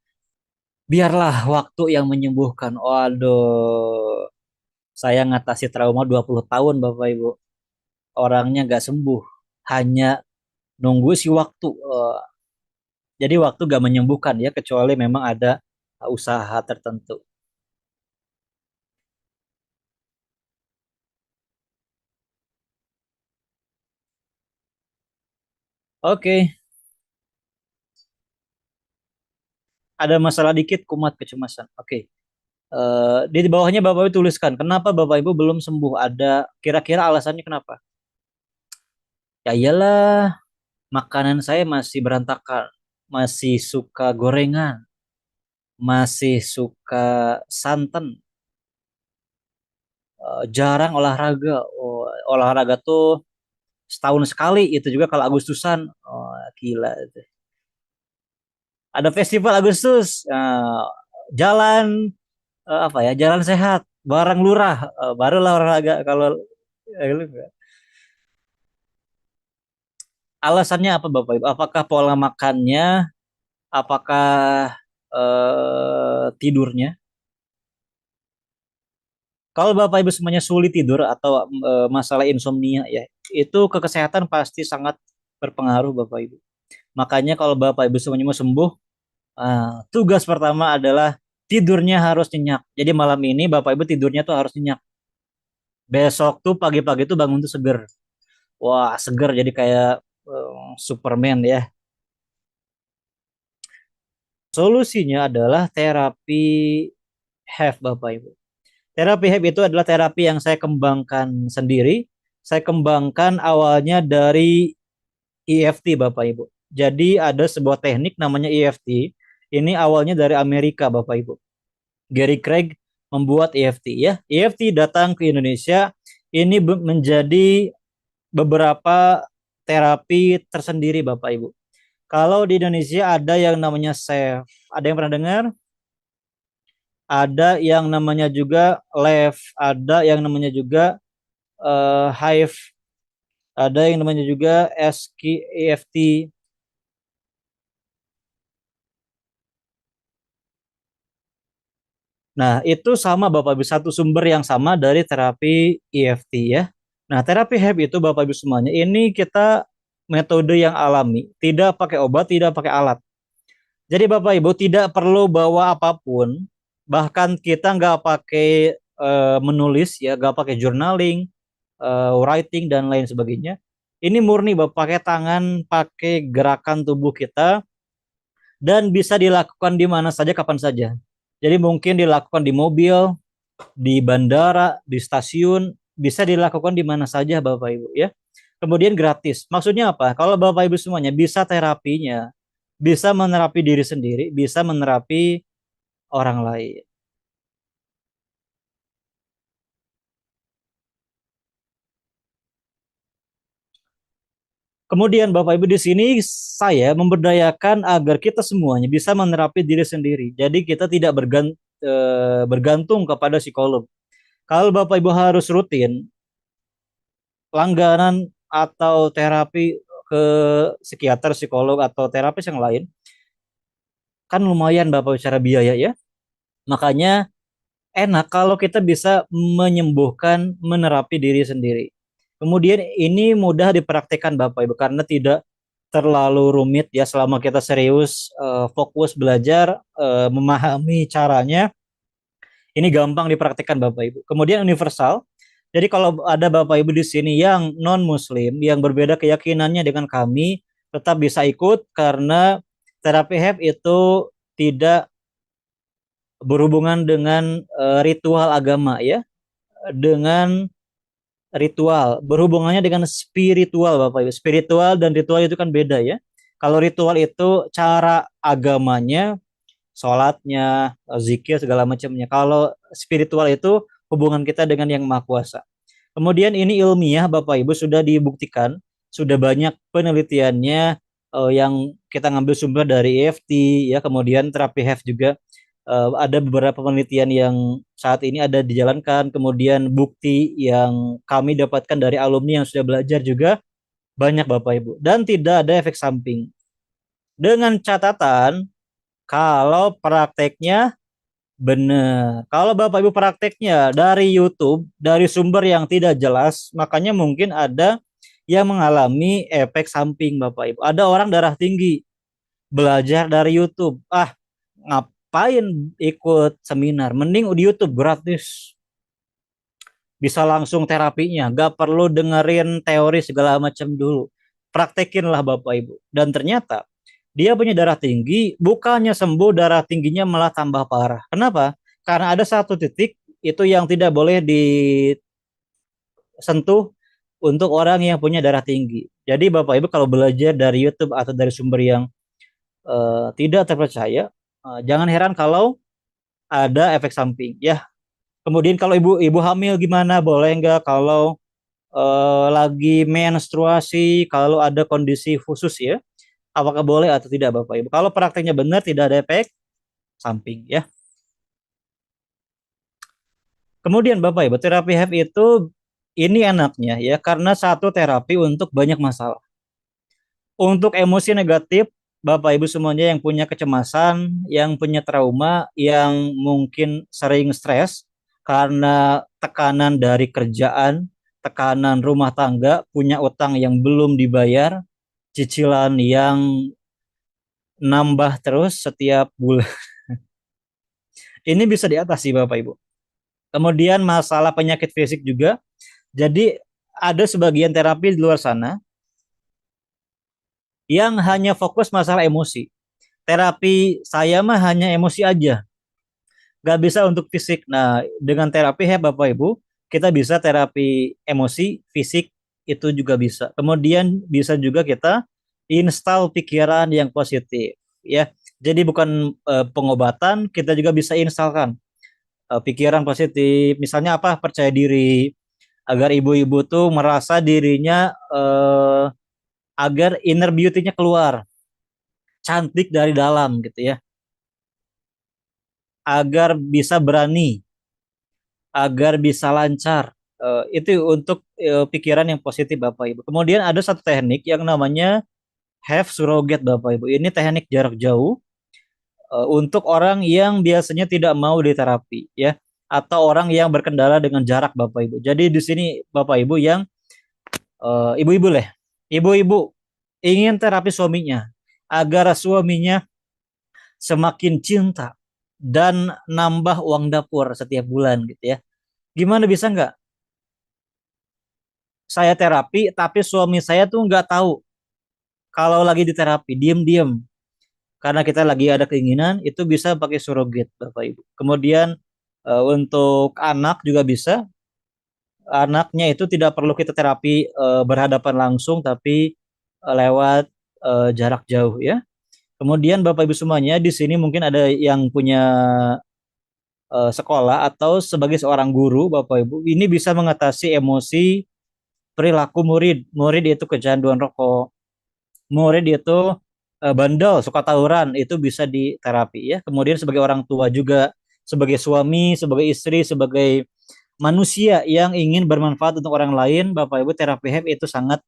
biarlah waktu yang menyembuhkan? Waduh, saya ngatasi trauma 20 tahun Bapak Ibu. Orangnya nggak sembuh, hanya nunggu si waktu. Jadi waktu gak menyembuhkan ya, kecuali memang ada usaha tertentu. Oke, ada masalah dikit, kumat kecemasan. Oke. Di bawahnya Bapak Ibu tuliskan, kenapa Bapak Ibu belum sembuh? Ada kira-kira alasannya kenapa? Ya iyalah, makanan saya masih berantakan, masih suka gorengan, masih suka santan, jarang olahraga. Oh, olahraga tuh setahun sekali, itu juga kalau Agustusan. Oh, gila itu. Ada festival Agustus, jalan apa ya, jalan sehat, bareng lurah, barulah olahraga kalau alasannya apa Bapak Ibu? Apakah pola makannya, apakah tidurnya? Kalau Bapak Ibu semuanya sulit tidur atau masalah insomnia ya, itu ke kesehatan pasti sangat berpengaruh Bapak Ibu. Makanya kalau Bapak Ibu semuanya mau sembuh, tugas pertama adalah tidurnya harus nyenyak. Jadi malam ini Bapak Ibu tidurnya tuh harus nyenyak. Besok tuh pagi-pagi tuh bangun tuh seger. Wah, seger jadi kayak Superman ya. Solusinya adalah terapi HEF Bapak Ibu. Terapi HEF itu adalah terapi yang saya kembangkan sendiri. Saya kembangkan awalnya dari EFT Bapak Ibu. Jadi ada sebuah teknik namanya EFT. Ini awalnya dari Amerika Bapak Ibu. Gary Craig membuat EFT ya. EFT datang ke Indonesia. Ini menjadi beberapa terapi tersendiri Bapak Ibu. Kalau di Indonesia ada yang namanya SEF. Ada yang pernah dengar? Ada yang namanya juga LEF, ada yang namanya juga HIVE, ada yang namanya juga SKEFT. Nah, itu sama Bapak Ibu, satu sumber yang sama dari terapi EFT ya. Nah, terapi HEB itu Bapak Ibu semuanya, ini kita metode yang alami, tidak pakai obat, tidak pakai alat. Jadi Bapak Ibu tidak perlu bawa apapun, bahkan kita nggak pakai menulis ya, nggak pakai journaling, writing dan lain sebagainya. Ini murni Bapak pakai tangan, pakai gerakan tubuh kita dan bisa dilakukan di mana saja kapan saja. Jadi mungkin dilakukan di mobil, di bandara, di stasiun, bisa dilakukan di mana saja Bapak Ibu ya. Kemudian gratis. Maksudnya apa? Kalau Bapak Ibu semuanya bisa terapinya bisa menerapi diri sendiri, bisa menerapi orang lain. Kemudian Bapak Ibu di sini saya memberdayakan agar kita semuanya bisa menerapi diri sendiri. Jadi kita tidak bergantung kepada psikolog. Kalau Bapak Ibu harus rutin langganan atau terapi ke psikiater, psikolog atau terapis yang lain, kan lumayan Bapak secara biaya ya. Makanya enak kalau kita bisa menyembuhkan, menerapi diri sendiri. Kemudian ini mudah dipraktikkan Bapak Ibu karena tidak terlalu rumit ya selama kita serius fokus belajar memahami caranya. Ini gampang dipraktikkan Bapak Ibu. Kemudian universal. Jadi kalau ada Bapak Ibu di sini yang non muslim yang berbeda keyakinannya dengan kami tetap bisa ikut karena terapi HEP itu tidak berhubungan dengan ritual agama ya, dengan ritual, berhubungannya dengan spiritual Bapak Ibu. Spiritual dan ritual itu kan beda ya. Kalau ritual itu cara agamanya, sholatnya, zikir segala macamnya. Kalau spiritual itu hubungan kita dengan yang Maha Kuasa. Kemudian ini ilmiah Bapak Ibu sudah dibuktikan, sudah banyak penelitiannya yang kita ngambil sumber dari EFT ya, kemudian terapi HEF juga ada beberapa penelitian yang saat ini ada dijalankan, kemudian bukti yang kami dapatkan dari alumni yang sudah belajar juga banyak Bapak Ibu dan tidak ada efek samping. Dengan catatan kalau prakteknya benar. Kalau Bapak Ibu prakteknya dari YouTube, dari sumber yang tidak jelas, makanya mungkin ada yang mengalami efek samping Bapak Ibu. Ada orang darah tinggi belajar dari YouTube. Ah, ngapain ikut seminar? Mending di YouTube gratis. Bisa langsung terapinya, gak perlu dengerin teori segala macam dulu. Praktekinlah Bapak Ibu. Dan ternyata dia punya darah tinggi, bukannya sembuh, darah tingginya malah tambah parah. Kenapa? Karena ada satu titik itu yang tidak boleh disentuh untuk orang yang punya darah tinggi. Jadi Bapak Ibu kalau belajar dari YouTube atau dari sumber yang tidak terpercaya, jangan heran kalau ada efek samping. Ya, kemudian kalau ibu hamil gimana? Boleh nggak kalau lagi menstruasi, kalau ada kondisi khusus ya? Apakah boleh atau tidak Bapak Ibu? Kalau prakteknya benar tidak ada efek samping ya. Kemudian Bapak Ibu, terapi HEF itu ini enaknya ya karena satu terapi untuk banyak masalah. Untuk emosi negatif, Bapak Ibu semuanya yang punya kecemasan, yang punya trauma, yang mungkin sering stres karena tekanan dari kerjaan, tekanan rumah tangga, punya utang yang belum dibayar, cicilan yang nambah terus setiap bulan. Ini bisa diatasi Bapak Ibu. Kemudian masalah penyakit fisik juga. Jadi ada sebagian terapi di luar sana yang hanya fokus masalah emosi. Terapi saya mah hanya emosi aja, nggak bisa untuk fisik. Nah, dengan terapi ya Bapak Ibu, kita bisa terapi emosi, fisik itu juga bisa. Kemudian bisa juga kita install pikiran yang positif, ya. Jadi bukan pengobatan, kita juga bisa instalkan pikiran positif. Misalnya apa? Percaya diri, agar ibu-ibu tuh merasa dirinya agar inner beauty-nya keluar, cantik dari dalam gitu ya, agar bisa berani, agar bisa lancar. Itu untuk pikiran yang positif Bapak Ibu. Kemudian ada satu teknik yang namanya have surrogate Bapak Ibu. Ini teknik jarak jauh untuk orang yang biasanya tidak mau diterapi ya, atau orang yang berkendala dengan jarak Bapak Ibu. Jadi di sini Bapak Ibu yang ibu-ibu lah, ibu-ibu ingin terapi suaminya agar suaminya semakin cinta dan nambah uang dapur setiap bulan gitu ya. Gimana bisa nggak? Saya terapi tapi suami saya tuh nggak tahu kalau lagi di terapi, diem-diem. Karena kita lagi ada keinginan itu bisa pakai surrogate Bapak Ibu. Kemudian untuk anak juga bisa. Anaknya itu tidak perlu kita terapi berhadapan langsung tapi lewat jarak jauh ya. Kemudian Bapak Ibu semuanya di sini mungkin ada yang punya sekolah atau sebagai seorang guru, Bapak Ibu, ini bisa mengatasi emosi perilaku murid. Murid itu kecanduan rokok, murid itu bandel, suka tawuran, itu bisa diterapi ya. Kemudian sebagai orang tua juga, sebagai suami, sebagai istri, sebagai manusia yang ingin bermanfaat untuk orang lain, Bapak Ibu, terapi HEP itu sangat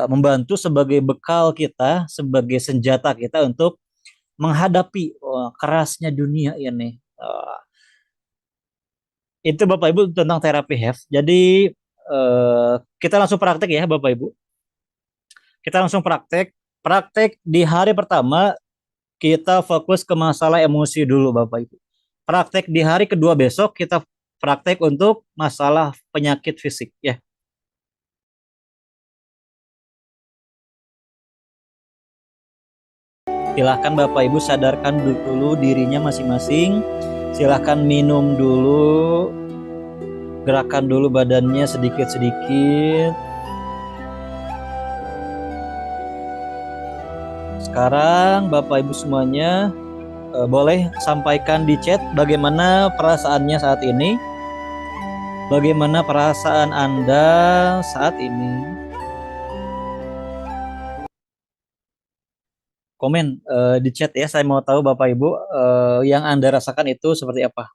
membantu sebagai bekal kita, sebagai senjata kita untuk menghadapi kerasnya dunia ini. Itu Bapak Ibu tentang terapi HEF. Jadi kita langsung praktek ya Bapak Ibu. Kita langsung praktek. Praktek di hari pertama kita fokus ke masalah emosi dulu Bapak Ibu. Praktek di hari kedua besok kita praktek untuk masalah penyakit fisik ya. Silahkan Bapak Ibu sadarkan dulu dirinya masing-masing. Silahkan minum dulu. Gerakan dulu badannya sedikit-sedikit. Sekarang Bapak Ibu semuanya boleh sampaikan di chat bagaimana perasaannya saat ini. Bagaimana perasaan Anda saat ini? Komen di chat ya, saya mau tahu Bapak Ibu yang Anda rasakan itu seperti apa.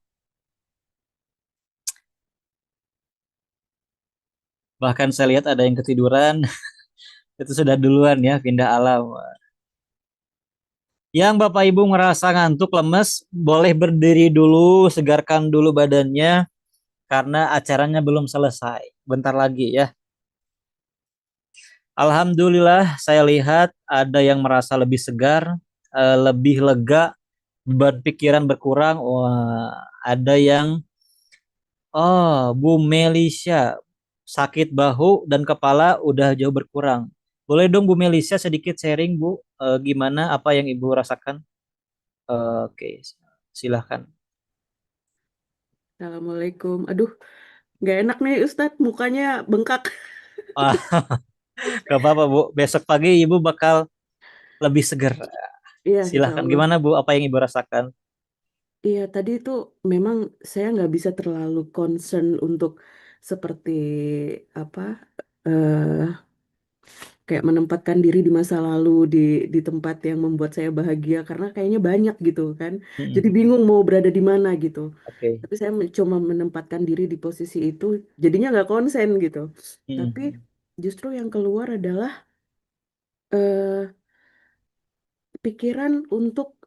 Bahkan saya lihat ada yang ketiduran, itu sudah duluan ya pindah alam. Yang Bapak Ibu ngerasa ngantuk, lemes, boleh berdiri dulu, segarkan dulu badannya karena acaranya belum selesai. Bentar lagi ya. Alhamdulillah saya lihat ada yang merasa lebih segar, lebih lega, beban pikiran berkurang. Wah, ada yang Bu Melisha sakit bahu dan kepala udah jauh berkurang. Boleh dong Bu Melisha sedikit sharing Bu, gimana apa yang Ibu rasakan? Oke, silahkan. Assalamualaikum. Aduh, nggak enak nih Ustadz, mukanya bengkak. Ah, gak apa-apa Bu, besok pagi Ibu bakal lebih seger. Iya, insya Silahkan, Allah. gimana Bu, apa yang Ibu rasakan? Iya, tadi itu memang saya nggak bisa terlalu concern untuk seperti apa, eh kayak menempatkan diri di masa lalu di tempat yang membuat saya bahagia karena kayaknya banyak gitu kan. Jadi Mm-mm. bingung mau berada di mana gitu. Oke. Tapi saya cuma menempatkan diri di posisi itu, jadinya nggak konsen gitu. Tapi Mm-mm. justru yang keluar adalah eh, pikiran untuk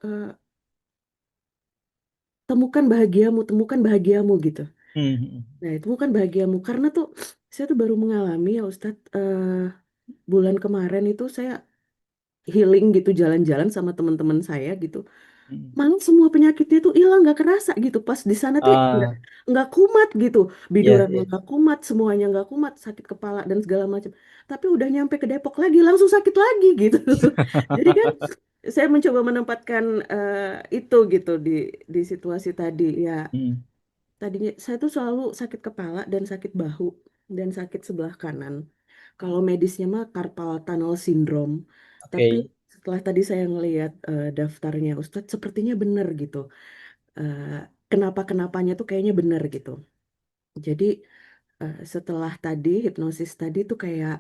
temukan bahagiamu gitu. Mm-mm. Nah, itu bukan bahagiamu karena tuh saya tuh baru mengalami ya Ustadz, bulan kemarin itu saya healing gitu jalan-jalan sama teman-teman saya gitu. Mm-mm. Malah semua penyakitnya tuh hilang nggak kerasa gitu. Pas di sana tuh Ah, nggak kumat gitu. ya, Biduran ya. nggak kumat, semuanya nggak kumat, sakit kepala dan segala macam. Tapi udah nyampe ke Depok lagi langsung sakit lagi gitu. Jadi kan saya mencoba menempatkan itu gitu di situasi tadi ya. Mm. Tadinya saya tuh selalu sakit kepala dan sakit bahu dan sakit sebelah kanan. Kalau medisnya mah carpal tunnel syndrome. Tapi Oke. setelah tadi saya ngelihat daftarnya Ustadz, sepertinya benar gitu. Eh, kenapa-kenapanya tuh kayaknya benar gitu. Jadi setelah tadi hipnosis tadi tuh kayak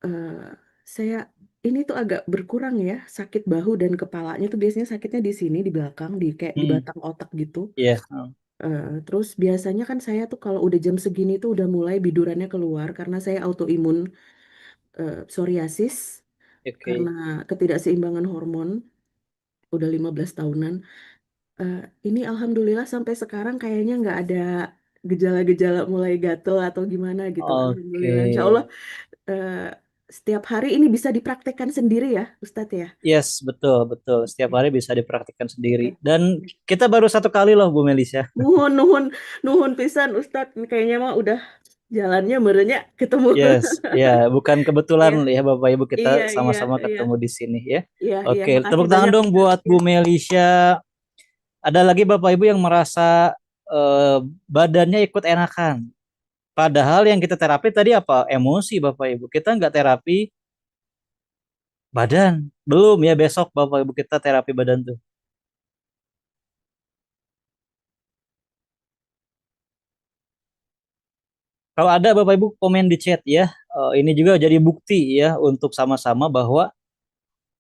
eh, saya ini tuh agak berkurang ya sakit bahu dan kepalanya tuh biasanya sakitnya di sini di belakang di kayak di Mm. batang otak gitu. Ya. Terus biasanya kan saya tuh kalau udah jam segini tuh udah mulai bidurannya keluar karena saya autoimun psoriasis karena Oke. ketidakseimbangan hormon udah 15 tahunan. Eh, ini alhamdulillah sampai sekarang kayaknya nggak ada gejala-gejala mulai gatel atau gimana gitu. Oke. Alhamdulillah, insya Allah eh, setiap hari ini bisa dipraktekkan sendiri ya, Ustadz ya. Yes, betul, betul. Setiap hari bisa dipraktikkan sendiri. Oke. Dan kita baru satu kali loh, Bu Melisha. Nuhun, nuhun, nuhun pisan Ustadz. Kayaknya mah udah jalannya merenya ketemu. Yes, ya, bukan kebetulan Iya, ya Bapak Ibu kita iya, iya, sama-sama iya, ketemu di sini ya. iya, iya. Oke, Makasih tepuk tangan banyak dong buat Ustadz. Bu Melisha. Ada lagi Bapak Ibu yang merasa eh, badannya ikut enakan. Padahal yang kita terapi tadi apa? Emosi Bapak Ibu. Kita nggak terapi Badan belum ya, besok Bapak Ibu kita terapi badan tuh. Kalau ada Bapak Ibu komen di chat ya. Ini juga jadi bukti ya untuk sama-sama bahwa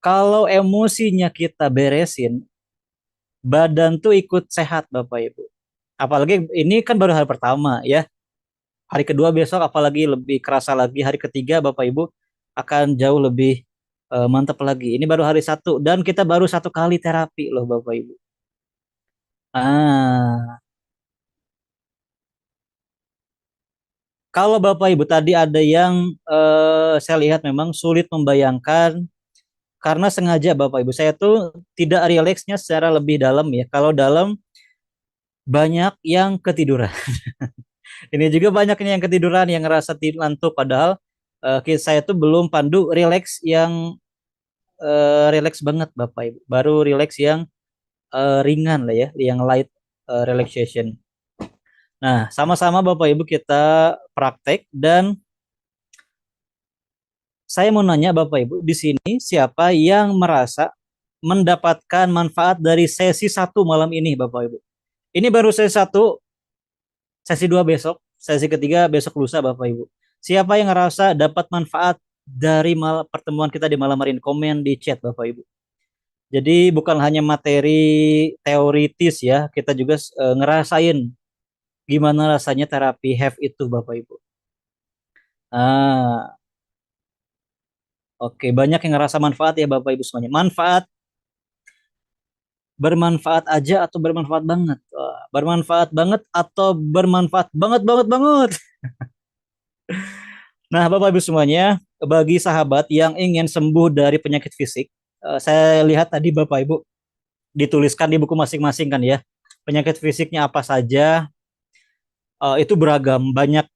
kalau emosinya kita beresin, badan tuh ikut sehat Bapak Ibu. Apalagi ini kan baru hari pertama ya. Hari kedua besok apalagi lebih kerasa lagi. Hari ketiga Bapak Ibu akan jauh lebih mantap lagi. Ini baru hari satu dan kita baru satu kali terapi loh Bapak Ibu. Ah, kalau Bapak Ibu tadi ada yang saya lihat memang sulit membayangkan karena sengaja Bapak Ibu saya tuh tidak rileksnya secara lebih dalam ya. Kalau dalam banyak yang ketiduran. Ini juga banyaknya yang ketiduran yang ngerasa ngantuk padahal saya tuh belum pandu rileks yang rileks banget Bapak Ibu. Baru rileks yang ringan lah ya, yang light relaxation. Nah, sama-sama Bapak Ibu kita praktek dan saya mau nanya Bapak Ibu, di sini siapa yang merasa mendapatkan manfaat dari sesi satu malam ini Bapak Ibu? Ini baru sesi satu, sesi dua besok, sesi ketiga besok lusa Bapak Ibu. Siapa yang ngerasa dapat manfaat dari pertemuan kita di malam hari ini? Komen di chat Bapak Ibu. Jadi bukan hanya materi teoritis ya, kita juga ngerasain gimana rasanya terapi HEF itu Bapak Ibu. Ah, oke, banyak yang ngerasa manfaat ya Bapak Ibu semuanya. Manfaat, bermanfaat aja atau bermanfaat banget? Wah, bermanfaat banget atau bermanfaat banget banget banget. Nah, Bapak Ibu semuanya, bagi sahabat yang ingin sembuh dari penyakit fisik, saya lihat tadi Bapak Ibu dituliskan di buku masing-masing kan ya. Penyakit fisiknya apa saja, itu beragam, banyak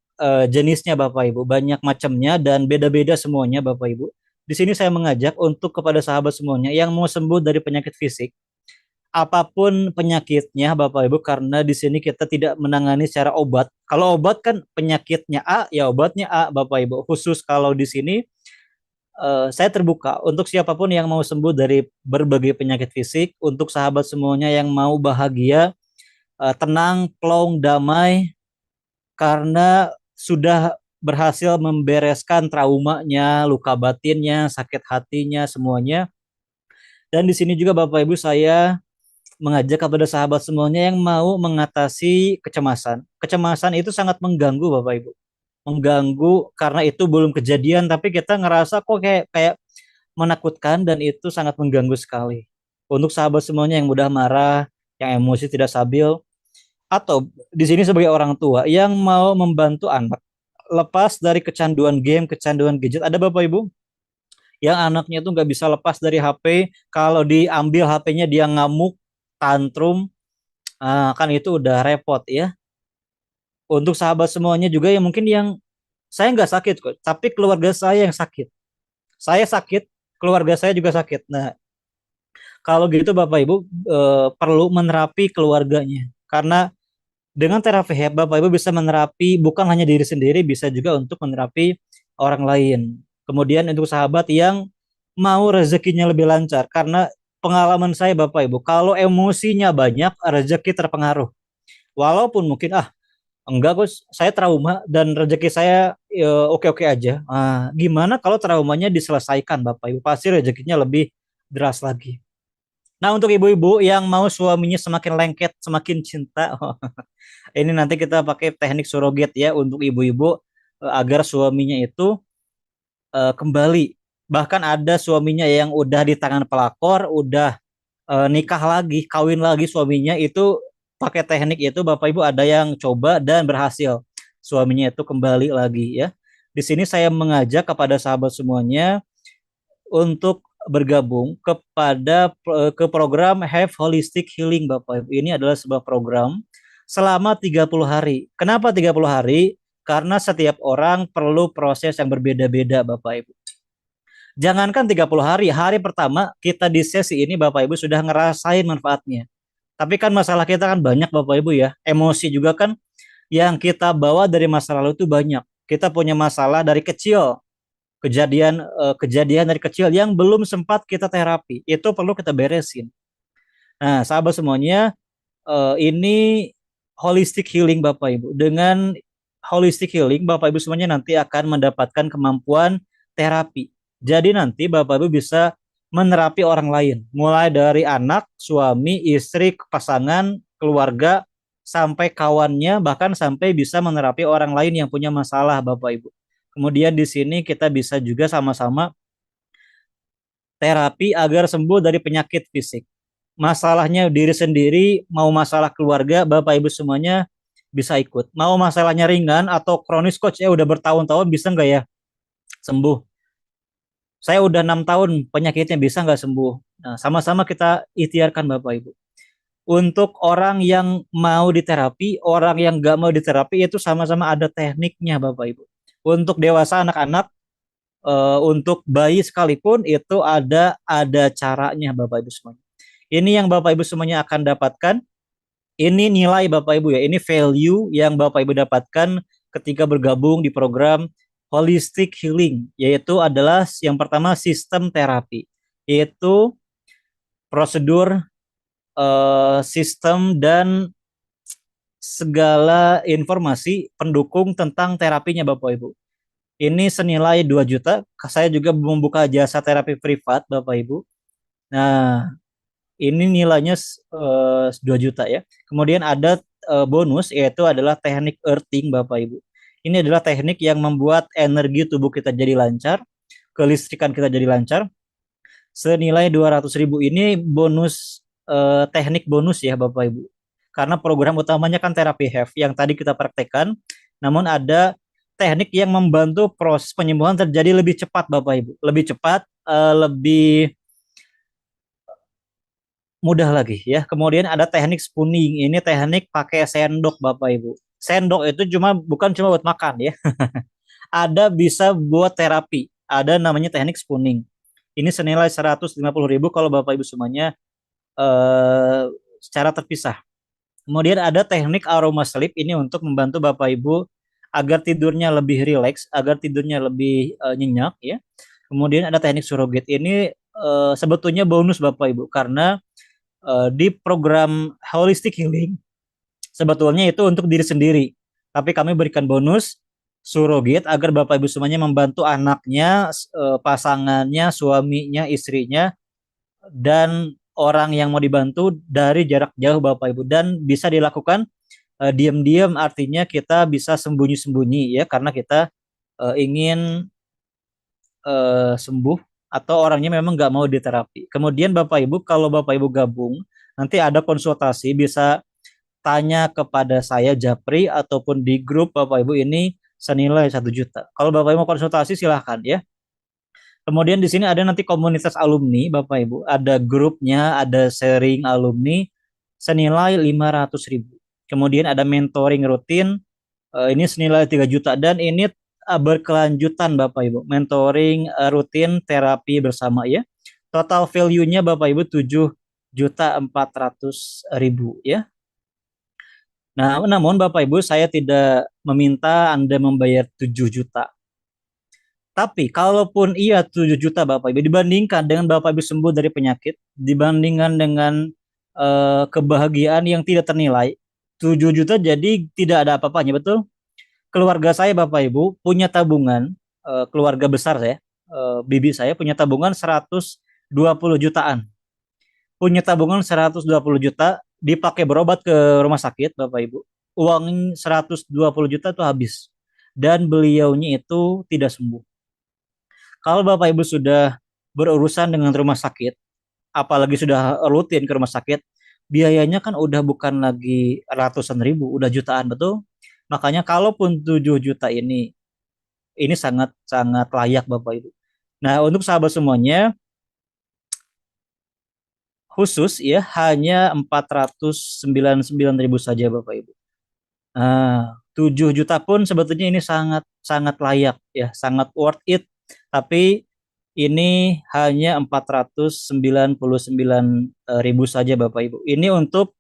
jenisnya Bapak Ibu, banyak macamnya dan beda-beda semuanya Bapak Ibu. Di sini saya mengajak untuk kepada sahabat semuanya yang mau sembuh dari penyakit fisik, apapun penyakitnya Bapak Ibu, karena di sini kita tidak menangani secara obat. Kalau obat kan penyakitnya A, ya obatnya A Bapak Ibu. Khusus kalau di sini saya terbuka untuk siapapun yang mau sembuh dari berbagai penyakit fisik, untuk sahabat semuanya yang mau bahagia, tenang, plong, damai karena sudah berhasil membereskan traumanya, luka batinnya, sakit hatinya, semuanya. Dan di sini juga Bapak Ibu saya mengajak kepada sahabat semuanya yang mau mengatasi kecemasan. Kecemasan itu sangat mengganggu Bapak Ibu. Mengganggu karena itu belum kejadian tapi kita ngerasa kok kayak kayak menakutkan dan itu sangat mengganggu sekali. Untuk sahabat semuanya yang mudah marah, yang emosi tidak stabil, atau di sini sebagai orang tua yang mau membantu anak lepas dari kecanduan game, kecanduan gadget. Ada Bapak Ibu yang anaknya tuh nggak bisa lepas dari HP, kalau diambil HP-nya dia ngamuk, tantrum, kan itu udah repot ya. Untuk sahabat semuanya juga yang mungkin yang saya nggak sakit kok, tapi keluarga saya yang sakit. Saya sakit, keluarga saya juga sakit. Nah, kalau gitu Bapak Ibu perlu menerapi keluarganya. Karena dengan terapi HEP, Bapak Ibu bisa menerapi bukan hanya diri sendiri, bisa juga untuk menerapi orang lain. Kemudian untuk sahabat yang mau rezekinya lebih lancar, karena pengalaman saya Bapak Ibu, kalau emosinya banyak, rezeki terpengaruh. Walaupun mungkin enggak Gus, saya trauma dan rezeki saya oke-oke aja. Gimana kalau traumanya diselesaikan Bapak Ibu, pasti rezekinya lebih deras lagi. Nah, untuk ibu-ibu yang mau suaminya semakin lengket, semakin cinta, ini nanti kita pakai teknik surrogate ya untuk ibu-ibu agar suaminya itu kembali. Bahkan ada suaminya yang udah di tangan pelakor, udah nikah lagi, kawin lagi suaminya itu pakai teknik itu Bapak Ibu ada yang coba dan berhasil. Suaminya itu kembali lagi ya. Di sini saya mengajak kepada sahabat semuanya untuk bergabung ke program Have Holistic Healing Bapak Ibu. Ini adalah sebuah program selama 30 hari. Kenapa 30 hari? Karena setiap orang perlu proses yang berbeda-beda Bapak Ibu. Jangankan 30 hari, hari pertama kita di sesi ini Bapak Ibu sudah ngerasain manfaatnya. Tapi kan masalah kita kan banyak Bapak Ibu ya. Emosi juga kan yang kita bawa dari masa lalu itu banyak. Kita punya masalah dari kecil. kejadian dari kecil yang belum sempat kita terapi. Itu perlu kita beresin. Nah, sahabat semuanya, ini holistic healing Bapak Ibu. Dengan holistic healing, Bapak Ibu semuanya nanti akan mendapatkan kemampuan terapi. Jadi nanti Bapak Ibu bisa menerapi orang lain, mulai dari anak, suami, istri, pasangan, keluarga, sampai kawannya, bahkan sampai bisa menerapi orang lain yang punya masalah Bapak Ibu. Kemudian di sini kita bisa juga sama-sama terapi agar sembuh dari penyakit fisik. Masalahnya diri sendiri, mau masalah keluarga, Bapak Ibu semuanya bisa ikut. Mau masalahnya ringan atau kronis, coach ya udah bertahun-tahun bisa nggak ya sembuh? Saya udah 6 tahun penyakitnya bisa nggak sembuh? Nah, sama-sama kita ikhtiarkan Bapak Ibu. Untuk orang yang mau diterapi, orang yang nggak mau diterapi itu sama-sama ada tekniknya Bapak Ibu. Untuk dewasa anak-anak, untuk bayi sekalipun itu ada caranya Bapak Ibu semuanya. Ini yang Bapak Ibu semuanya akan dapatkan. Ini nilai Bapak Ibu ya. Ini value yang Bapak Ibu dapatkan ketika bergabung di program Holistic Healing, yaitu adalah yang pertama sistem terapi, yaitu prosedur, sistem dan segala informasi pendukung tentang terapinya Bapak Ibu. Ini senilai 2 juta. Saya juga membuka jasa terapi privat Bapak Ibu. Nah, ini nilainya 2 juta ya. Kemudian ada bonus yaitu adalah teknik earthing Bapak Ibu. Ini adalah teknik yang membuat energi tubuh kita jadi lancar, kelistrikan kita jadi lancar. Senilai 200.000 ini bonus, teknik bonus ya Bapak Ibu. Karena program utamanya kan terapi HEF yang tadi kita praktekkan, namun ada teknik yang membantu proses penyembuhan terjadi lebih cepat Bapak Ibu. Lebih cepat, lebih mudah lagi ya. Kemudian ada teknik spooning. Ini teknik pakai sendok Bapak Ibu. Sendok itu bukan cuma buat makan ya. Ada bisa buat terapi. Ada namanya teknik spooning. Ini senilai 150.000 kalau Bapak Ibu semuanya secara terpisah. Kemudian ada teknik aroma sleep, ini untuk membantu Bapak Ibu agar tidurnya lebih rileks, agar tidurnya lebih nyenyak ya. Kemudian ada teknik surrogate. Ini sebetulnya bonus Bapak Ibu karena di program holistic healing sebetulnya itu untuk diri sendiri. Tapi kami berikan bonus surrogate agar Bapak Ibu semuanya membantu anaknya, pasangannya, suaminya, istrinya, dan orang yang mau dibantu dari jarak jauh Bapak Ibu, dan bisa dilakukan diam-diam, artinya kita bisa sembunyi-sembunyi ya karena kita ingin sembuh atau orangnya memang nggak mau diterapi. Kemudian Bapak Ibu, kalau Bapak Ibu gabung, nanti ada konsultasi, bisa tanya kepada saya Japri ataupun di grup Bapak Ibu, ini senilai 1 juta. Kalau Bapak Ibu mau konsultasi silahkan ya. Kemudian di sini ada nanti komunitas alumni Bapak Ibu, ada grupnya, ada sharing alumni senilai 500.000. Kemudian ada mentoring rutin, ini senilai 3 juta, dan ini berkelanjutan Bapak Ibu. Mentoring rutin terapi bersama ya. Total value-nya Bapak Ibu 7.400.000 ya. Nah, namun Bapak Ibu saya tidak meminta Anda membayar 7 juta. Tapi kalaupun iya 7 juta Bapak Ibu, dibandingkan dengan Bapak Ibu sembuh dari penyakit, dibandingkan dengan kebahagiaan yang tidak ternilai, 7 juta jadi tidak ada apa-apanya, betul? Keluarga saya Bapak Ibu punya tabungan, keluarga besar saya, bibi saya punya tabungan 120 jutaan. Punya tabungan 120 juta dipakai berobat ke rumah sakit Bapak Ibu. Uang 120 juta itu habis. Dan beliaunya itu tidak sembuh. Kalau Bapak Ibu sudah berurusan dengan rumah sakit, apalagi sudah rutin ke rumah sakit, biayanya kan udah bukan lagi ratusan ribu, udah jutaan, betul? Makanya kalaupun 7 juta ini sangat sangat layak Bapak Ibu. Nah, untuk sahabat semuanya khusus ya hanya 499.000 saja Bapak Ibu. Nah, 7 juta pun sebetulnya ini sangat sangat layak ya, sangat worth it. Tapi ini hanya 499.000 saja Bapak Ibu. Ini untuk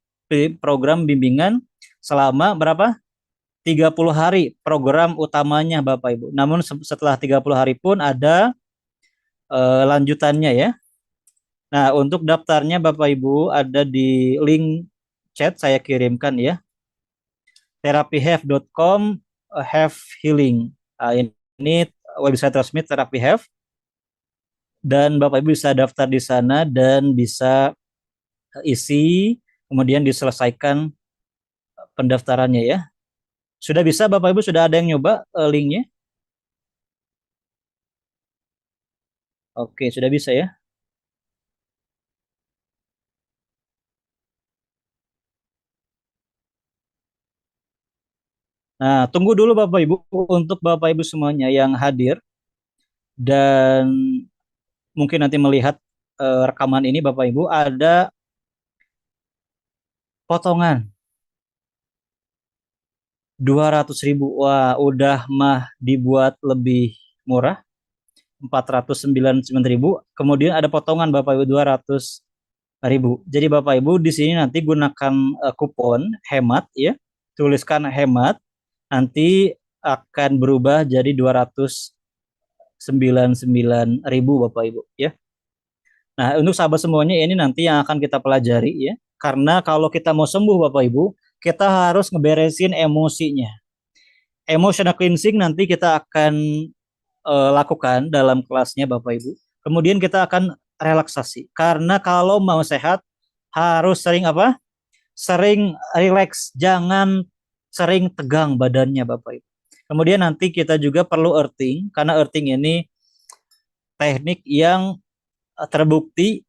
program bimbingan selama berapa? 30 hari program utamanya Bapak Ibu. Namun setelah 30 hari pun ada lanjutannya ya. Nah, untuk daftarnya Bapak Ibu ada di link chat saya kirimkan ya. therapyhave.com have healing. Ini website resmi Therapy Have, dan Bapak Ibu bisa daftar di sana dan bisa isi kemudian diselesaikan pendaftarannya ya. Sudah bisa Bapak Ibu, sudah ada yang nyoba linknya? Oke, sudah bisa ya. Nah, tunggu dulu Bapak Ibu, untuk Bapak Ibu semuanya yang hadir dan mungkin nanti melihat rekaman ini Bapak Ibu, ada potongan 200.000. Wah, udah mah dibuat lebih murah, 499.000. Kemudian ada potongan Bapak Ibu 200.000. Jadi Bapak Ibu di sini nanti gunakan kupon hemat ya. Tuliskan hemat, nanti akan berubah jadi 299.000 Bapak Ibu ya. Nah, untuk sahabat semuanya ini nanti yang akan kita pelajari ya. Karena kalau kita mau sembuh Bapak Ibu, kita harus ngeberesin emosinya. Emotional cleansing nanti kita akan lakukan dalam kelasnya Bapak Ibu. Kemudian kita akan relaksasi. Karena kalau mau sehat harus sering apa? Sering relax, jangan sering tegang badannya Bapak Ibu. Kemudian nanti kita juga perlu earthing, karena earthing ini teknik yang terbukti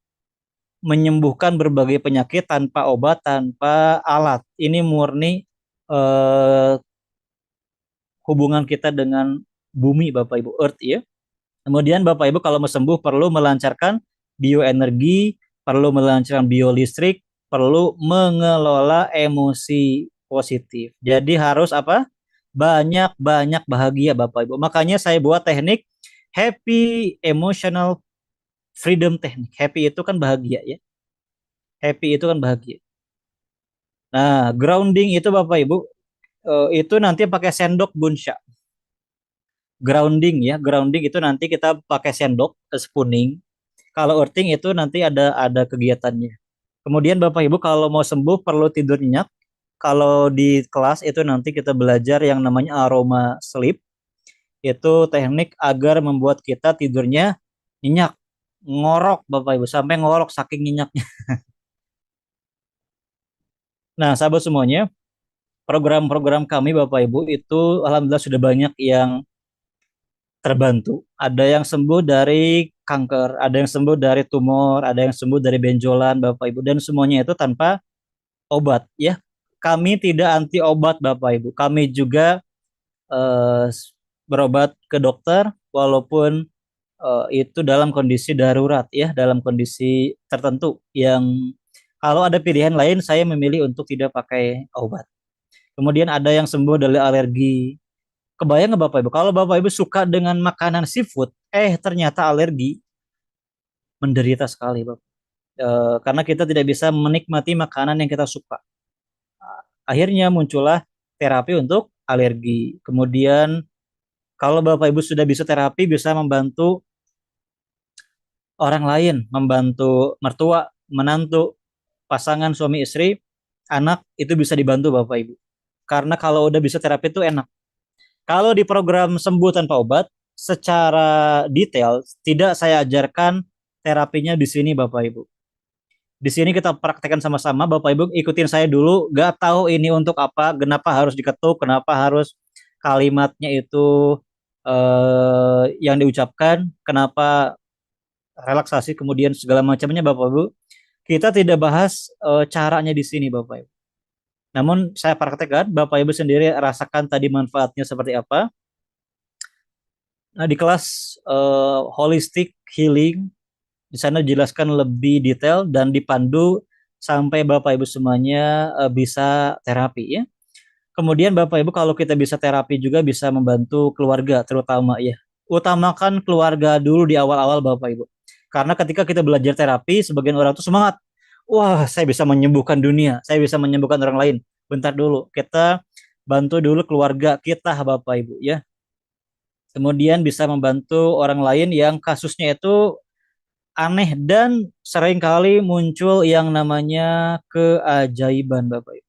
menyembuhkan berbagai penyakit tanpa obat, tanpa alat. Ini murni eh, hubungan kita dengan bumi Bapak Ibu, earth ya. Kemudian Bapak Ibu kalau mau sembuh perlu melancarkan bioenergi, perlu melancarkan biolistrik, perlu mengelola emosi positif. Jadi harus apa? Banyak-banyak bahagia Bapak Ibu. Makanya saya buat teknik happy emotional freedom teknik. Happy itu kan bahagia ya. Happy itu kan bahagia. Nah, grounding itu Bapak Ibu itu nanti pakai sendok Bunsha. Grounding ya, grounding itu nanti kita pakai sendok, spooning. Kalau earthing itu nanti ada kegiatannya. Kemudian Bapak Ibu kalau mau sembuh perlu tidur nyenyak. Kalau di kelas itu nanti kita belajar yang namanya aroma sleep. Itu teknik agar membuat kita tidurnya nyenyak. Ngorok Bapak Ibu, sampai ngorok saking nyenyaknya. Nah, sahabat semuanya, program-program kami Bapak Ibu itu alhamdulillah sudah banyak yang terbantu. Ada yang sembuh dari kanker, ada yang sembuh dari tumor, ada yang sembuh dari benjolan Bapak Ibu, dan semuanya itu tanpa obat ya. Kami tidak anti obat Bapak Ibu. Kami juga eh, berobat ke dokter walaupun itu dalam kondisi darurat ya, dalam kondisi tertentu yang kalau ada pilihan lain saya memilih untuk tidak pakai obat. Kemudian ada yang sembuh dari alergi. Kebayang nggak Bapak Ibu? Kalau Bapak Ibu suka dengan makanan seafood, ternyata alergi, menderita sekali Bapak. Karena kita tidak bisa menikmati makanan yang kita suka. Akhirnya muncullah terapi untuk alergi. Kemudian kalau Bapak Ibu sudah bisa terapi, bisa membantu orang lain, membantu mertua, menantu, pasangan suami istri, anak, itu bisa dibantu Bapak Ibu. Karena kalau udah bisa terapi itu enak. Kalau di program sembuh tanpa obat, secara detail tidak saya ajarkan terapinya di sini Bapak Ibu. Di sini kita praktekkan sama-sama, Bapak Ibu ikutin saya dulu, gak tahu ini untuk apa, kenapa harus diketuk, kenapa harus kalimatnya itu yang diucapkan, kenapa relaksasi, kemudian segala macamnya Bapak Ibu. Kita tidak bahas caranya di sini Bapak Ibu. Namun saya praktekkan, Bapak Ibu sendiri rasakan tadi manfaatnya seperti apa. Nah, di kelas holistic healing di sana dijelaskan lebih detail dan dipandu sampai Bapak Ibu semuanya bisa terapi ya. Kemudian Bapak Ibu kalau kita bisa terapi juga bisa membantu keluarga terutama ya. Utamakan keluarga dulu di awal-awal Bapak Ibu. Karena ketika kita belajar terapi, sebagian orang tuh semangat. Wah, saya bisa menyembuhkan dunia, saya bisa menyembuhkan orang lain. Bentar dulu, kita bantu dulu keluarga kita Bapak Ibu ya. Kemudian bisa membantu orang lain yang kasusnya itu aneh dan seringkali muncul yang namanya keajaiban Bapak Ibu.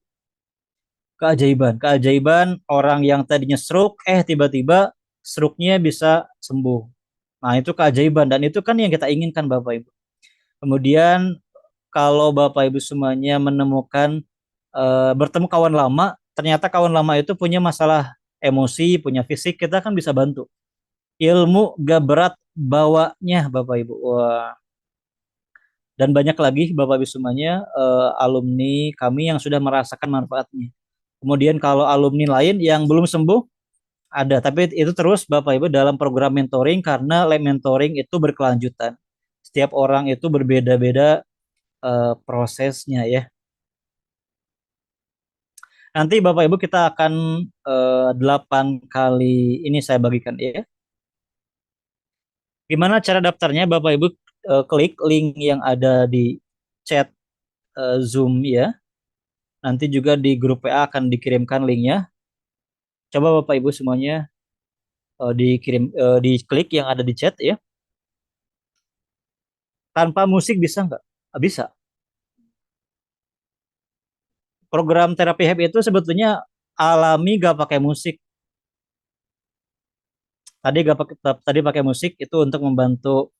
Keajaiban orang yang tadinya stroke tiba-tiba stroke-nya bisa sembuh. Nah, itu keajaiban dan itu kan yang kita inginkan Bapak Ibu. Kemudian kalau Bapak Ibu semuanya menemukan bertemu kawan lama, ternyata kawan lama itu punya masalah emosi, punya fisik, kita kan bisa bantu. Ilmu gak berat bawanya Bapak Ibu. Wah, dan banyak lagi Bapak Ibu semuanya alumni kami yang sudah merasakan manfaatnya. Kemudian kalau alumni lain yang belum sembuh ada, tapi itu terus Bapak Ibu dalam program mentoring karena mentoring itu berkelanjutan. Setiap orang itu berbeda-beda prosesnya ya. Nanti Bapak Ibu kita akan 8 kali ini saya bagikan ya. Gimana cara daftarnya Bapak Ibu klik link yang ada di chat Zoom ya. Nanti juga di grup PA akan dikirimkan linknya. Coba Bapak Ibu semuanya diklik yang ada di chat ya. Tanpa musik bisa nggak? Bisa. Program terapi HEP itu sebetulnya alami gak pakai musik. Tadi pakai musik itu untuk membantu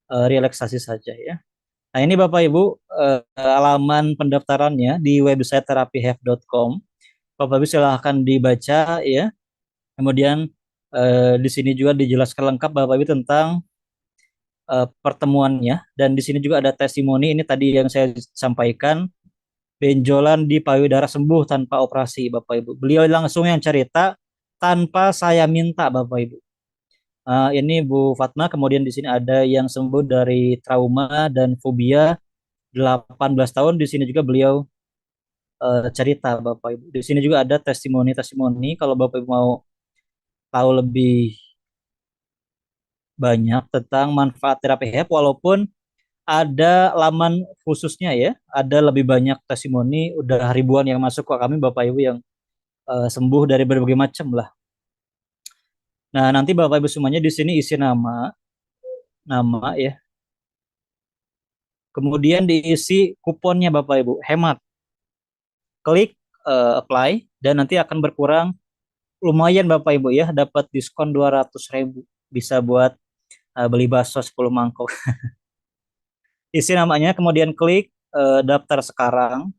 relaksasi saja ya. Nah, ini Bapak Ibu alaman pendaftarannya di website therapyhave.com. Bapak Ibu silahkan dibaca ya. Kemudian di sini juga dijelaskan lengkap Bapak Ibu tentang pertemuannya dan di sini juga ada testimoni ini tadi yang saya sampaikan benjolan di payudara sembuh tanpa operasi Bapak Ibu. Beliau langsung yang cerita tanpa saya minta Bapak Ibu. Ini Bu Fatma, kemudian di sini ada yang sembuh dari trauma dan fobia 18 tahun. Di sini juga beliau cerita Bapak Ibu. Di sini juga ada testimoni-testimoni kalau Bapak Ibu mau tahu lebih banyak tentang manfaat terapi HEP walaupun ada laman khususnya ya, ada lebih banyak testimoni, udah ribuan yang masuk ke kami Bapak Ibu yang sembuh dari berbagai macam lah. Nah, nanti Bapak Ibu semuanya di sini isi nama ya. Kemudian diisi kuponnya Bapak Ibu, hemat. Klik apply dan nanti akan berkurang lumayan Bapak Ibu ya, dapat diskon 200.000. Bisa buat beli bakso 10 mangkok. Isi namanya, kemudian klik daftar sekarang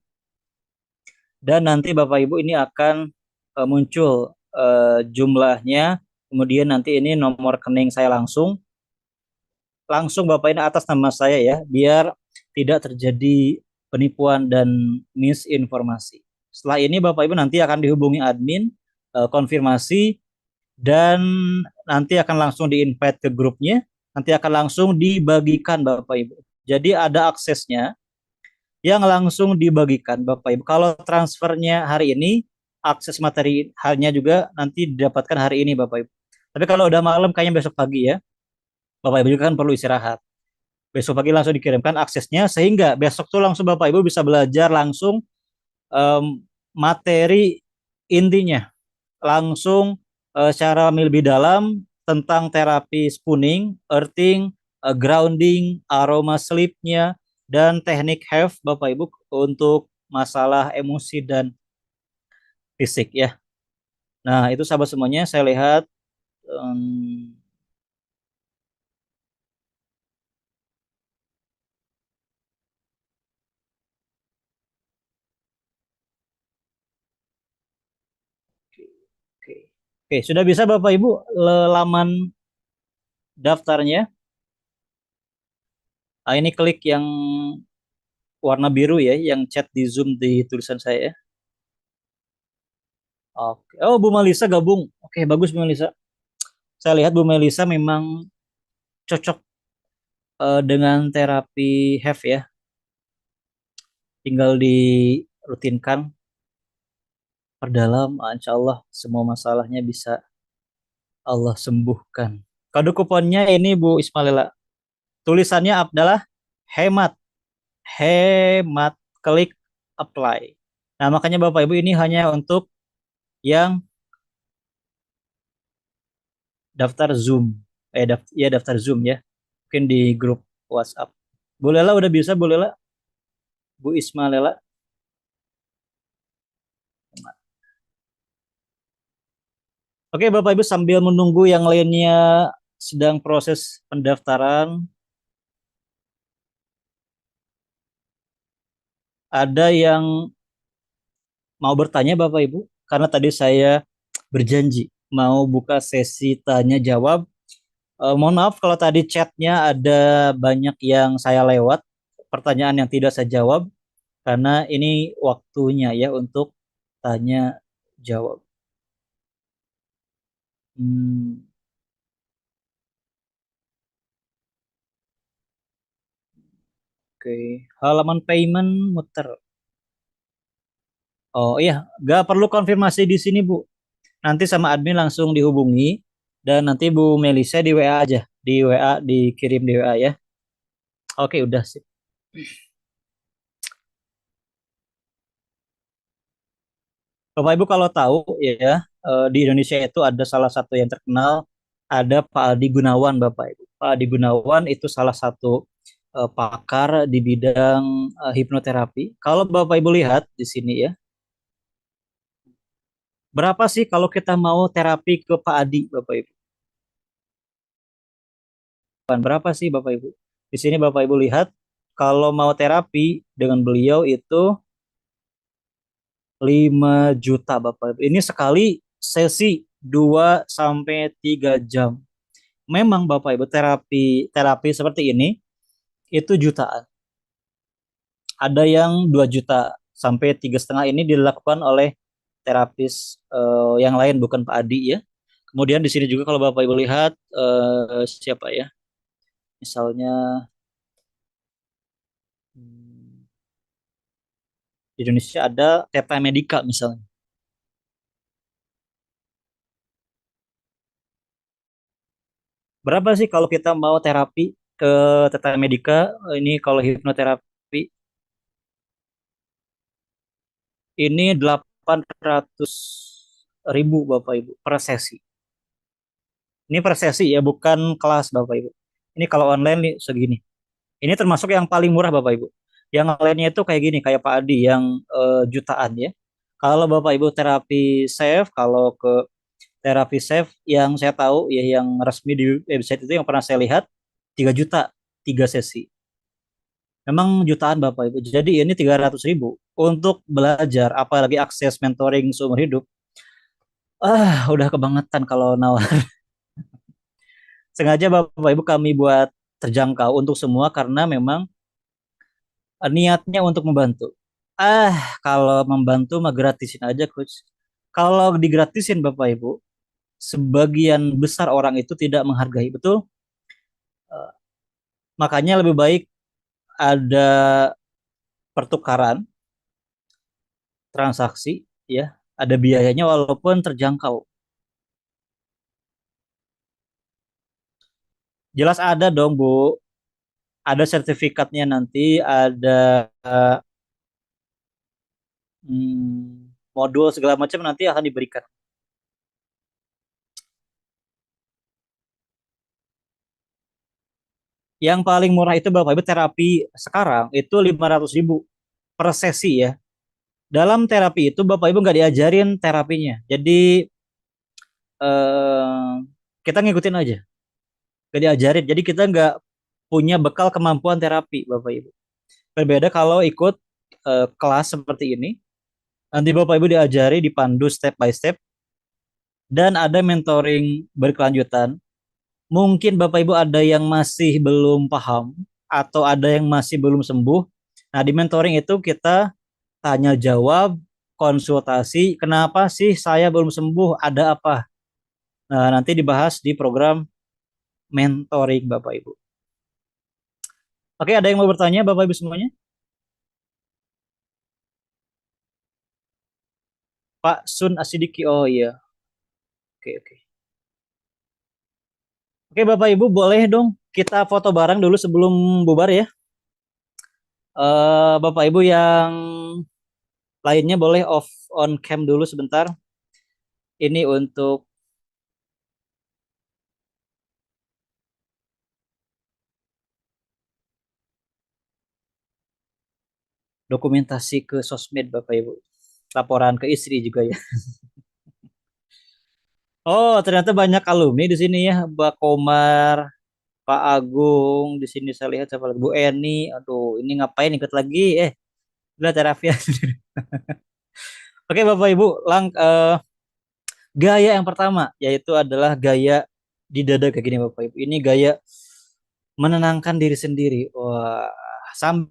dan nanti Bapak Ibu ini akan muncul jumlahnya. Kemudian nanti ini nomor rekening saya langsung Bapak ini atas nama saya ya, biar tidak terjadi penipuan dan misinformasi. Setelah ini Bapak Ibu nanti akan dihubungi admin, konfirmasi, dan nanti akan langsung di-invite ke grupnya, nanti akan langsung dibagikan Bapak Ibu. Jadi ada aksesnya yang langsung dibagikan Bapak Ibu. Kalau transfernya hari ini, akses materi hanya juga nanti didapatkan hari ini Bapak Ibu. Tapi kalau udah malam kayaknya besok pagi ya, Bapak Ibu juga kan perlu istirahat. Besok pagi langsung dikirimkan aksesnya sehingga besok tuh langsung Bapak Ibu bisa belajar langsung materi intinya, langsung secara lebih dalam tentang terapi spooning, earthing, grounding, aroma sleep-nya, dan teknik HEF Bapak Ibu untuk masalah emosi dan fisik ya. Nah, itu sahabat semuanya saya lihat oke. Oke, sudah bisa Bapak Ibu laman daftarnya. Ini klik yang warna biru ya, yang chat di Zoom di tulisan saya ya. Oke. Oh, Bu Melisa gabung. Oke, bagus Bu Melisa. Saya lihat Bu Melisa memang cocok dengan terapi HEF ya. Tinggal dirutinkan, perdalam, insya Allah semua masalahnya bisa Allah sembuhkan. Kode kuponnya ini Bu Ismaila. Tulisannya adalah hemat. Hemat. Klik apply. Nah, makanya Bapak Ibu ini hanya untuk yang daftar Zoom. Ya daftar Zoom ya. Mungkin di grup WhatsApp. Bu Lela udah bisa, Bu Lela? Bu Isma Lela? Oke, Bapak Ibu sambil menunggu yang lainnya sedang proses pendaftaran, ada yang mau bertanya Bapak Ibu? Karena tadi saya berjanji mau buka sesi tanya jawab. Mohon maaf kalau tadi chatnya ada banyak yang saya lewat, pertanyaan yang tidak saya jawab, karena ini waktunya ya untuk tanya jawab. Hmm, oke. Halaman payment muter. Oh iya, nggak perlu konfirmasi di sini Bu. Nanti sama admin langsung dihubungi dan nanti Bu Melisa di WA aja, di WA dikirim di WA ya. Oke, udah sih. Bapak Ibu kalau tahu ya, di Indonesia itu ada salah satu yang terkenal, ada Pak Aldi Gunawan Bapak Ibu. Pak Aldi Gunawan itu salah satu pakar di bidang hipnoterapi. Kalau Bapak Ibu lihat di sini ya, berapa sih kalau kita mau terapi ke Pak Adi Bapak Ibu? Berapa sih Bapak Ibu? Di sini Bapak Ibu lihat, kalau mau terapi dengan beliau itu 5 juta Bapak Ibu. Ini sekali sesi 2 sampai 3 jam. Memang Bapak Ibu terapi terapi seperti ini itu jutaan. Ada yang 2 juta sampai 3,5 ini dilakukan oleh terapis yang lain bukan Pak Adi ya. Kemudian di sini juga kalau Bapak Ibu lihat siapa ya? Misalnya hmm, di Indonesia ada Teta Medica misalnya. Berapa sih kalau kita mau terapi ke Teta Medica ini kalau hipnoterapi ini 800.000 Bapak Ibu per sesi. Ini per sesi ya, bukan kelas Bapak Ibu. Ini kalau online nih segini. Ini termasuk yang paling murah Bapak Ibu. Yang lainnya itu kayak gini, kayak Pak Adi yang jutaan ya. Kalau Bapak Ibu terapi safe, kalau ke terapi safe yang saya tahu ya yang resmi di website itu yang pernah saya lihat 3 juta 3 sesi. Memang jutaan Bapak Ibu. Jadi ini 300.000 untuk belajar, apalagi akses mentoring seumur hidup. Udah kebangetan kalau nawar. Sengaja Bapak Ibu kami buat terjangkau untuk semua karena memang niatnya untuk membantu. Kalau membantu mah gratisin aja, Coach. Kalau digratisin Bapak Ibu, sebagian besar orang itu tidak menghargai, betul? Eh, Makanya lebih baik ada pertukaran transaksi ya, ada biayanya walaupun terjangkau. Jelas ada dong, Bu. Ada sertifikatnya nanti, ada modul segala macam nanti akan diberikan. Yang paling murah itu Bapak Ibu terapi sekarang itu 500.000 per sesi ya. Dalam terapi itu Bapak Ibu nggak diajarin terapinya. Jadi eh, kita ngikutin aja, nggak diajarin. Jadi kita nggak punya bekal kemampuan terapi Bapak Ibu. Berbeda kalau ikut kelas seperti ini. Nanti Bapak Ibu diajari, dipandu step by step, dan ada mentoring berkelanjutan. Mungkin Bapak Ibu ada yang masih belum paham atau ada yang masih belum sembuh. Nah, di mentoring itu kita tanya jawab, konsultasi, kenapa sih saya belum sembuh, ada apa? Nah, nanti dibahas di program mentoring Bapak Ibu. Oke, ada yang mau bertanya Bapak Ibu semuanya? Pak Sun Asidiki, oh iya. Oke, oke. Oke, Bapak Ibu boleh dong kita foto bareng dulu sebelum bubar ya. Bapak Ibu yang lainnya boleh off on cam dulu sebentar. Ini untuk dokumentasi ke sosmed Bapak Ibu. Laporan ke istri juga ya. Oh, ternyata banyak alumni di sini ya. Mbak Komar, Pak Agung, di sini saya lihat siapa lagi? Bu Eni. Aduh, ini ngapain ikut lagi? Udah terapi. Oke, Bapak Ibu, gaya yang pertama yaitu adalah gaya di dada kayak gini Bapak Ibu. Ini gaya menenangkan diri sendiri. Wah, sambil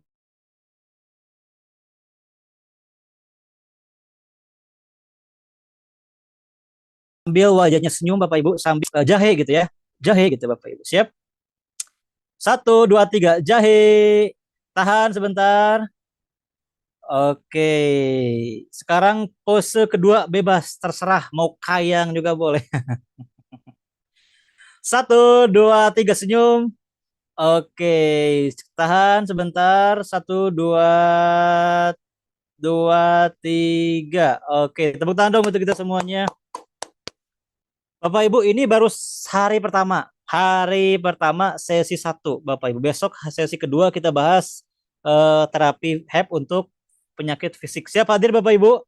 wajahnya senyum Bapak Ibu sambil jahe gitu ya. Jahe gitu Bapak Ibu. Siap? Satu, dua, tiga, jahe. Tahan sebentar. Oke. Sekarang pose kedua bebas, terserah mau kayang juga boleh. Satu, dua, tiga, senyum. Oke, tahan sebentar. Satu, dua, tiga. Oke, tepuk tangan dong untuk kita semuanya. Bapak Ibu, ini baru hari pertama. Hari pertama sesi satu, Bapak Ibu. Besok sesi kedua kita bahas terapi HEP untuk penyakit fisik. Siap hadir Bapak Ibu?